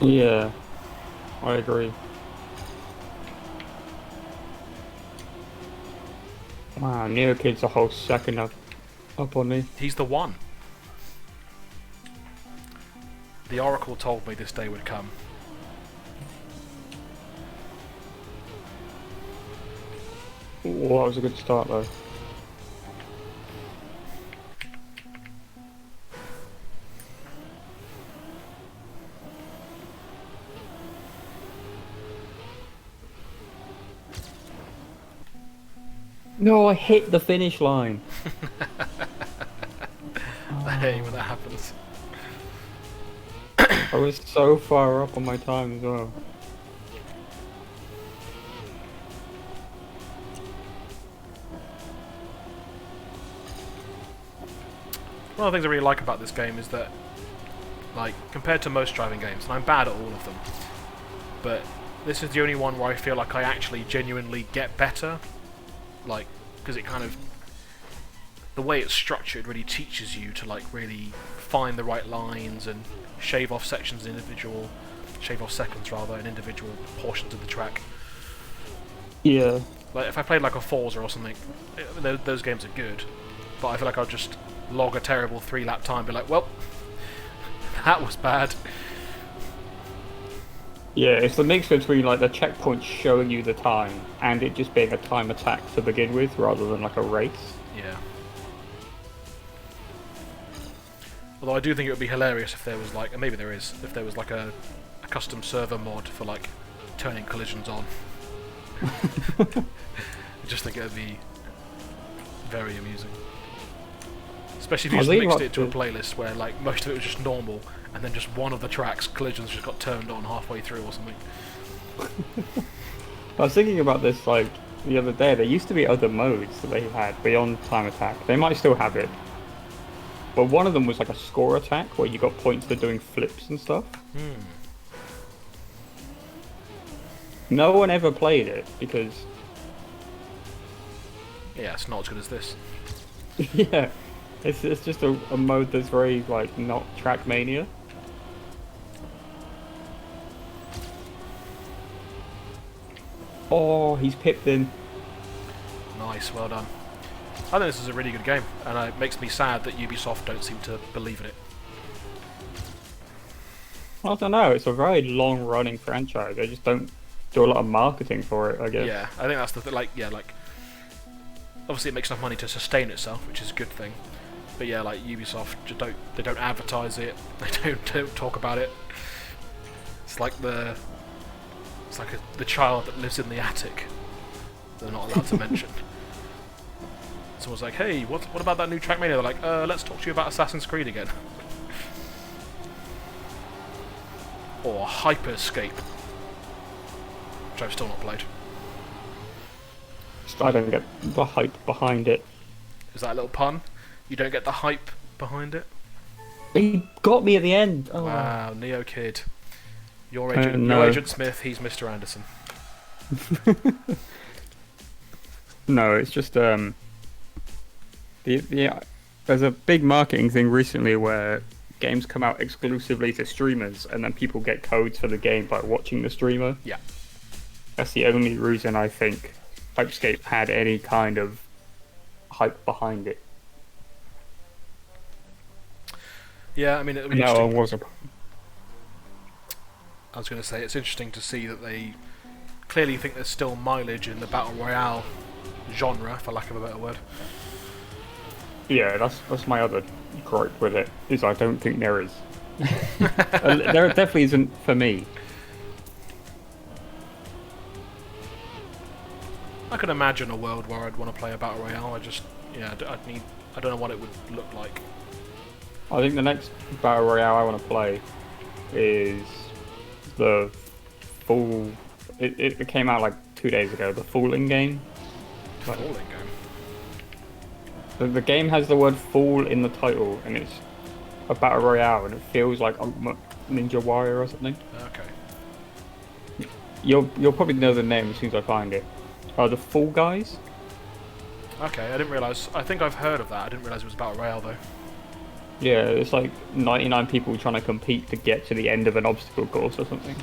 Yeah, I agree. Wow, Neo Kid's a whole second up on me. He's the one. The Oracle told me this day would come. Well, that was a good start though. No, I hit the finish line. I hate when that happens. I was so far up on my time as well. One of the things I really like about this game is that, like, compared to most driving games, and I'm bad at all of them, but this is the only one where I feel like I actually genuinely get better. Like, because it kind of, the way it's structured really teaches you to like really find the right lines and shave off seconds in individual portions of the track. Yeah. Like if I played like a Forza or something, those games are good, but I feel like I'll just log a terrible 3-lap time, be like, well, that was bad. Yeah, it's the mix between like the checkpoint showing you the time and it just being a time attack to begin with rather than like a race. Yeah. Although I do think it would be hilarious if there was like, and maybe there is, if there was like a custom server mod for like turning collisions on. I just think it would be very amusing. Especially if you just mixed it to a playlist where like most of it was just normal, and then just one of the tracks, collisions, just got turned on halfway through or something. I was thinking about this like the other day. There used to be other modes that they had beyond time attack. They might still have it. But one of them was like a score attack where you got points for doing flips and stuff. No one ever played it because... Yeah, it's not as good as this. Yeah, it's just a mode that's very like not Trackmania. Oh, he's pipped in. Nice, well done. I think this is a really good game, and it makes me sad that Ubisoft don't seem to believe in it. I don't know, it's a very long-running franchise. They just don't do a lot of marketing for it, I guess. Yeah, I think that's the thing. Like, obviously it makes enough money to sustain itself, which is a good thing. But yeah, like Ubisoft, they don't advertise it. They don't talk about it. It's like the child that lives in the attic. They're not allowed to mention. Someone's like, hey, what about that new Trackmania? They're like, let's talk to you about Assassin's Creed again. Or Hyperscape, which I've still not played. I don't get the hype behind it. Is that a little pun? You don't get the hype behind it? He got me at the end. Oh. Wow, Neo Kid. You're Agent Smith, he's Mr. Anderson. No, it's just there's a big marketing thing recently where games come out exclusively to streamers and then people get codes for the game by watching the streamer. Yeah. That's the only reason I think Hypescape had any kind of hype behind it. Yeah, I mean, it would be No, interesting. I was going to say, it's interesting to see that they clearly think there's still mileage in the Battle Royale genre, for lack of a better word. Yeah, that's my other gripe with it, is I don't think there is. There definitely isn't for me. I could imagine a world where I'd want to play a Battle Royale. I don't know what it would look like. I think the next Battle Royale I want to play is the full... It came out like 2 days ago, the Falling game. Falling game? The game has the word Fall in the title, and it's a Battle Royale, and it feels like Ninja Warrior or something. Okay. You'll probably know the name as soon as I find it. The Fall Guys? Okay, I didn't realise. I think I've heard of that. I didn't realise it was Battle Royale though. Yeah, it's like 99 people trying to compete to get to the end of an obstacle course or something.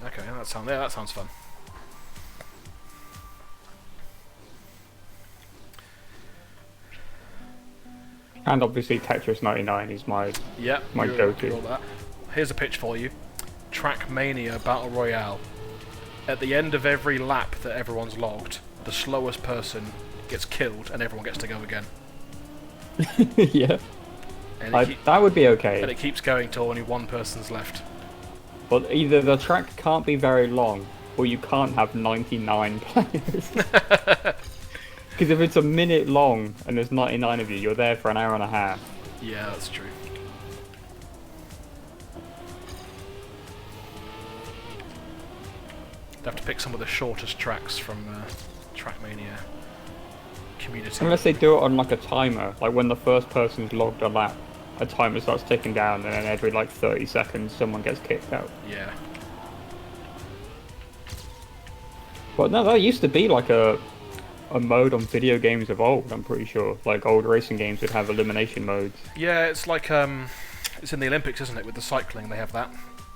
Okay, that sounds fun. And obviously Tetris 99 is my go-to. Here's a pitch for you. Trackmania Battle Royale. At the end of every lap that everyone's logged, the slowest person gets killed and everyone gets to go again. Yeah. That would be okay. And it keeps going till only one person's left. But either the track can't be very long, or you can't have 99 players. Because if it's a minute long and there's 99 of you, you're there for an hour and a half. Yeah, that's true. They have to pick some of the shortest tracks from Trackmania community. Unless they do it on like a timer, like when the first person's logged a lap, a timer starts ticking down, and then every like 30 seconds someone gets kicked out. Yeah. But no, that used to be like a a mode on video games of old. I'm pretty sure, like old racing games would have elimination modes. Yeah, it's like it's in the Olympics, isn't it? With the cycling, they have that.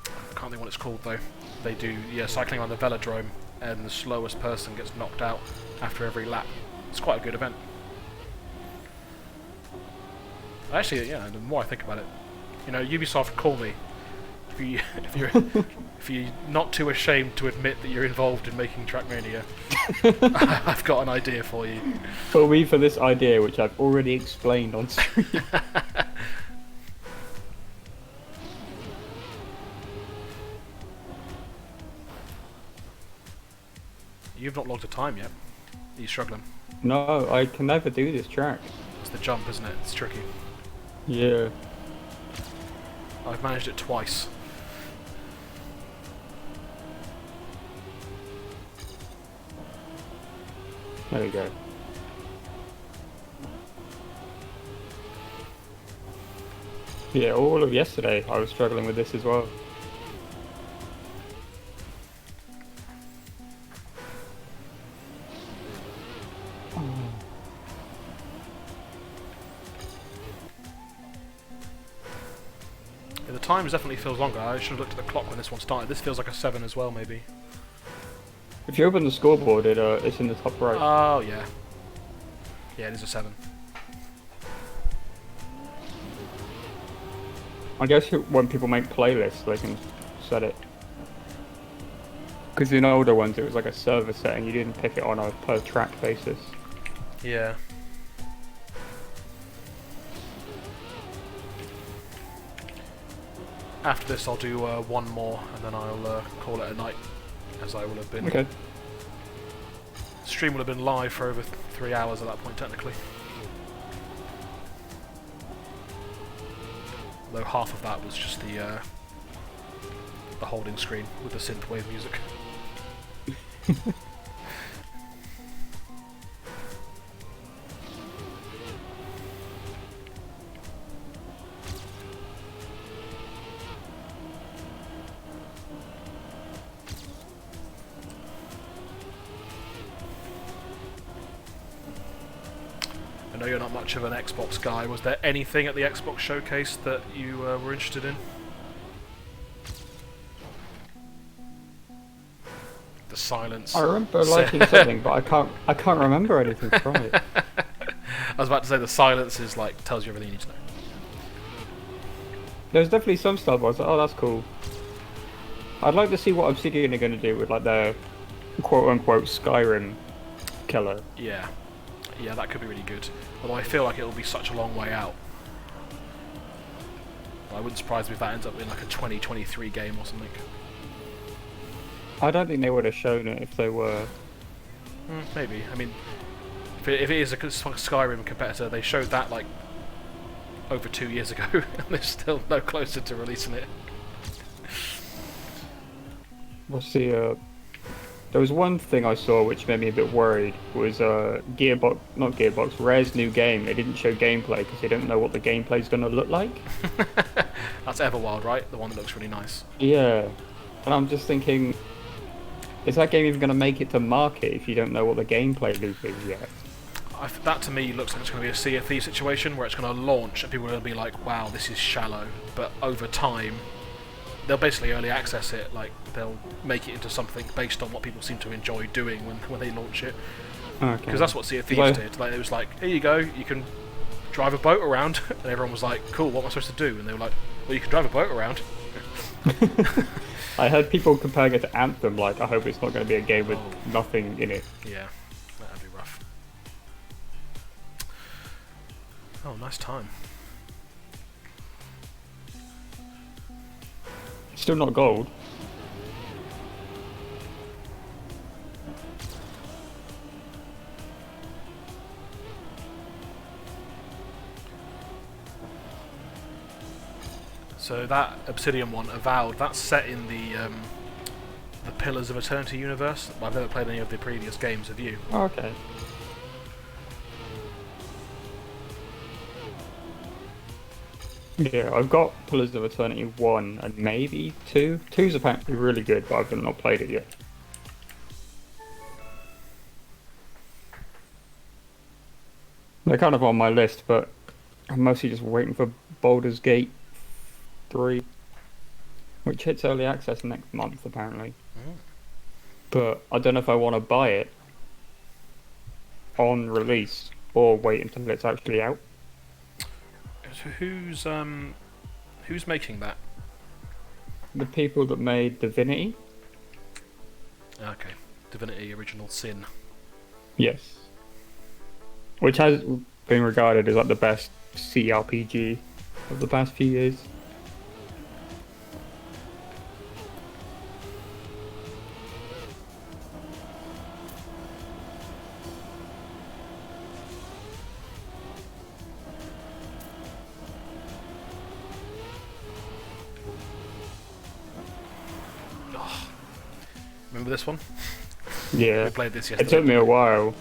I can't think what it's called though. They do cycling on the velodrome, and the slowest person gets knocked out after every lap. It's quite a good event. Actually, yeah. The more I think about it, Ubisoft, call me if you're not too ashamed to admit that you're involved in making Trackmania. I've got an idea for you. For me, for this idea, which I've already explained on stream. You've not logged a time yet. Are you struggling? No, I can never do this track. It's the jump, isn't it? It's tricky. Yeah. I've managed it twice. There we go. Yeah, all of yesterday I was struggling with this as well. Yeah, the time definitely feels longer. I should have looked at the clock when this one started. This feels like a 7 as well, maybe. If you open the scoreboard, it's in the top right. Oh, yeah. Yeah, it is a 7. I guess when people make playlists, they can set it. Because in older ones, it was like a server setting. You didn't pick it on a per track basis. Yeah. After this, I'll do one more, and then I'll call it a night, as I will have been. Okay. The stream will have been live for over 3 hours at that point, technically. Though half of that was just the holding screen with the synthwave music. I know you're not much of an Xbox guy. Was there anything at the Xbox showcase that you were interested in? The silence. I remember liking something, but I can't remember anything from it. I was about to say the silence is like tells you everything you need to know. There's definitely some stuff I was like, oh, that's cool. I'd like to see what Obsidian are going to do with like their quote-unquote Skyrim killer. Yeah. Yeah, that could be really good. Although I feel like it'll be such a long way out. I wouldn't surprise me if that ends up being like a 2023 game or something. I don't think they would have shown it if they were. Maybe. I mean, if it is a Skyrim competitor, they showed that like over 2 years ago, and they're still no closer to releasing it. What's the There was one thing I saw which made me a bit worried, was Rare's new game. They didn't show gameplay because they don't know what the gameplay's going to look like. That's Everwild, right? The one that looks really nice. Yeah. And I'm just thinking, is that game even going to make it to market if you don't know what the gameplay loop is yet? That to me looks like it's going to be a Sea of Thieves situation where it's going to launch and people are going to be like, wow, this is shallow. But over time, they'll basically early access it, like they'll make it into something based on what people seem to enjoy doing when they launch it. Okay. Because that's what Sea of Thieves did. Like it was like, here you go, you can drive a boat around, and everyone was like, cool, what am I supposed to do? And they were like, well, you can drive a boat around. I heard people comparing it to Anthem, like, I hope it's not going to be a game with nothing in it. Yeah, that'd be rough. Oh, nice time. Still not gold. So that Obsidian one, Avowed, that's set in the Pillars of Eternity universe. I've never played any of the previous games, have you? Oh, okay. Yeah, I've got Pillars of Eternity 1 and maybe 2. 2's apparently really good, but I've not played it yet. They're kind of on my list, but I'm mostly just waiting for Baldur's Gate 3, which hits early access next month apparently. Mm. But I don't know if I want to buy it on release or wait until it's actually out. So who's making that? The people that made Divinity? Okay, Divinity Original Sin. Yes. Which has been regarded as like the best CRPG of the past few years. Oh, remember this one? Yeah. We played this It yesterday. took me a while.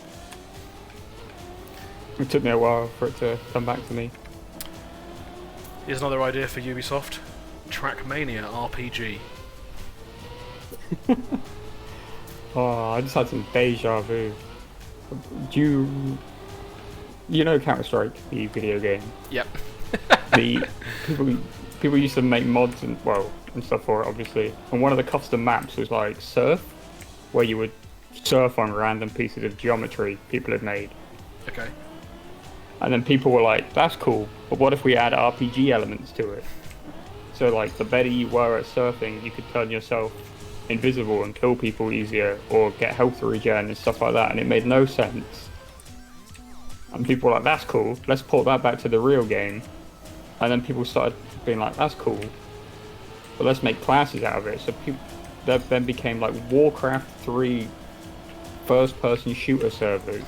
It took me a while for it to come back to me. Here's another idea for Ubisoft. Trackmania RPG. Oh, I just had some deja vu. Do you know Counter-Strike, the video game? Yep. The people used to make mods and stuff for it, obviously. And one of the custom maps was like surf, where you would surf on random pieces of geometry people had made. Okay. And then people were like, "That's cool, but what if we add RPG elements to it?" So like, the better you were at surfing, you could turn yourself invisible and kill people easier, or get health regen and stuff like that. And it made no sense. And people were like, "That's cool. Let's port that back to the real game." And then people started being like, "That's cool, but let's make classes out of it." So that then became like Warcraft 3 first-person shooter servers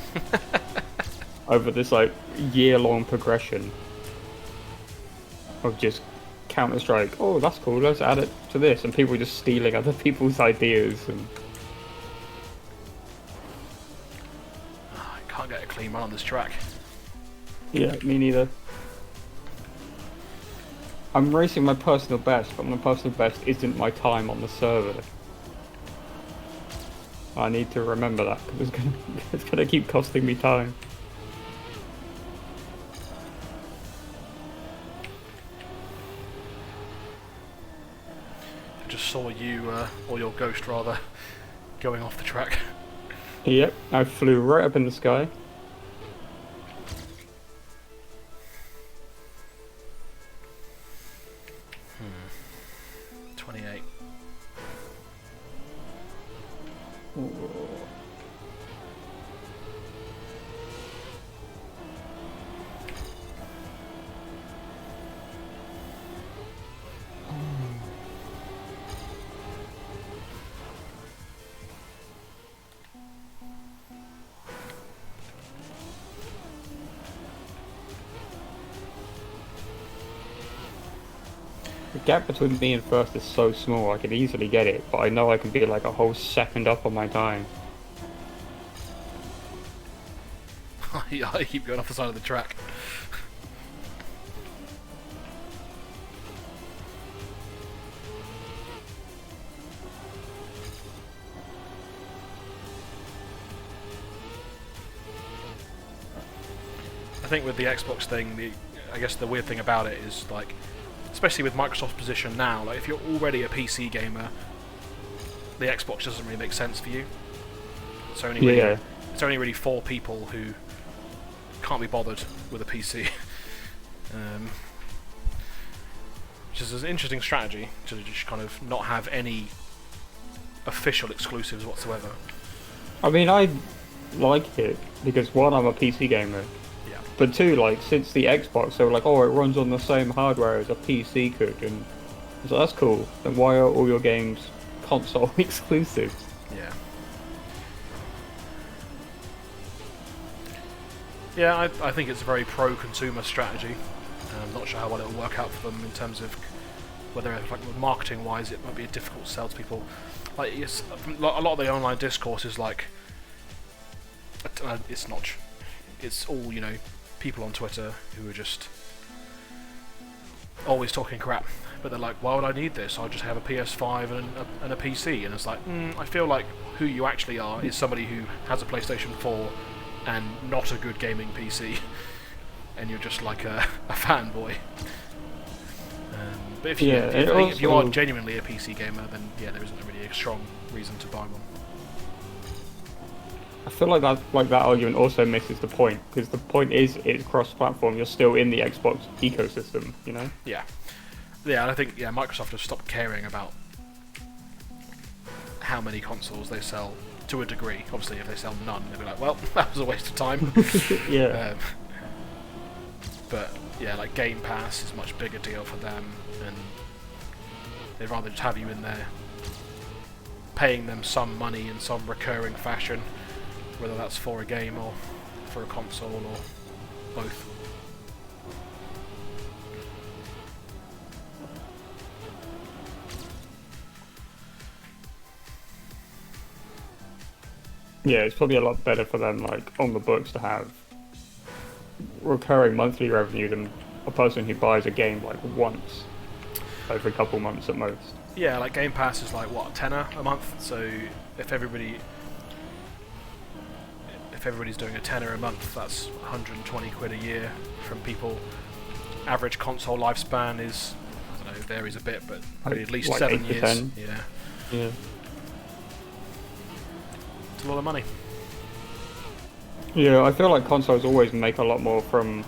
over this like year-long progression of just Counter-Strike. Oh, that's cool. Let's add it to this, and people just stealing other people's ideas. And I can't get a clean run on this track. yeah, me neither. I'm racing my personal best, but my personal best isn't my time on the server. I need to remember that because it's gonna keep costing me time. I just saw you, or your ghost rather, going off the track. Yep, I flew right up in the sky. Hmm. 28. The gap between me and first is so small, I could easily get it, but I know I can be like a whole second up on my time. I keep going off the side of the track. I think with the Xbox thing, I guess the weird thing about it is, like, especially with Microsoft's position now, like if you're already a PC gamer, the Xbox doesn't really make sense for you. It's only really, it's only really for people who can't be bothered with a PC. Which is an interesting strategy to just kind of not have any official exclusives whatsoever. I mean, I like it because one, I'm a PC gamer. Yeah. But two, like, since the Xbox, they were like, oh, it runs on the same hardware as a PC could, and so that's cool. Then why are all your games console exclusives? Yeah. Yeah, I think it's a very pro-consumer strategy. I'm not sure how well it'll work out for them in terms of whether, like, marketing-wise, it might be a difficult sell to people. Like, it's, a lot of the online discourse is like, it's not. It's all, you know, people on Twitter who are just always talking crap. But they're like, why would I need this? I'll just have a PS5 and a PC. And it's like, I feel like who you actually are is somebody who has a PlayStation 4 and not a good gaming PC, and you're just like a fanboy. But if you are genuinely a PC gamer, then yeah, there isn't really a strong reason to buy one. I feel like that argument also misses the point, because the point is it's cross-platform. You're still in the Xbox ecosystem, you know? Yeah, and I think Microsoft have stopped caring about how many consoles they sell to a degree. Obviously, if they sell none, they'll be like, well, that was a waste of time. Yeah. But yeah, like Game Pass is a much bigger deal for them, and they'd rather just have you in there paying them some money in some recurring fashion, whether that's for a game or for a console or both. Yeah, it's probably a lot better for them, like, on the books to have recurring monthly revenue than a person who buys a game, like, once every couple months at most. Yeah, like Game Pass is like, what, £10 a month? So if everybody's doing a £10 a month, that's 120 quid a year from people. Average console lifespan is, I don't know, varies a bit, but Like, at least like 7 8 to years. 10. Yeah. It's a lot of money. Yeah, I feel like consoles always make a lot more from,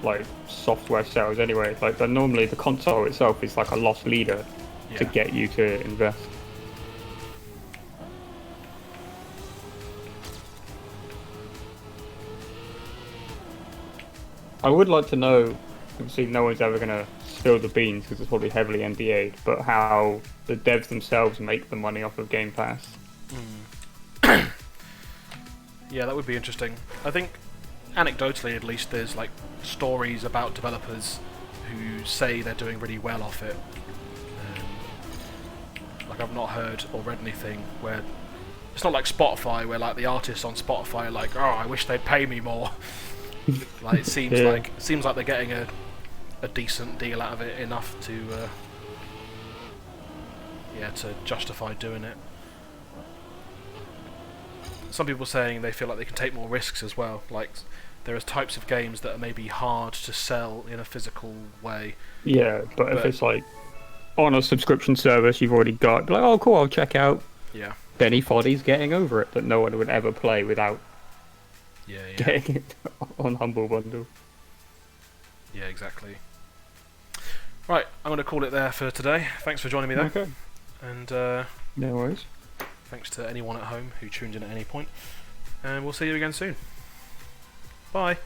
like, software sales anyway. Like, normally the console itself is like a loss leader to get you to invest. I would like to know, obviously no one's ever going to spill the beans because it's probably heavily NDA'd, but how the devs themselves make the money off of Game Pass. Yeah, that would be interesting. I think, anecdotally at least, there's like stories about developers who say they're doing really well off it. Like, I've not heard or read anything where it's not like Spotify, where like the artists on Spotify are like, oh, I wish they'd pay me more. Like, it seems like they're getting a decent deal out of it, enough to to justify doing it. Some people are saying they feel like they can take more risks as well. Like, there are types of games that are maybe hard to sell in a physical way. Yeah, but if it's like on a subscription service you've already got, like, oh cool, I'll check out. Yeah. Benny Foddy's Getting Over It, that no one would ever play without getting it on Humble Bundle. Yeah, exactly. Right, I'm going to call it there for today. Thanks for joining me, though. Okay. And no worries. Thanks to anyone at home who tuned in at any point. And we'll see you again soon. Bye.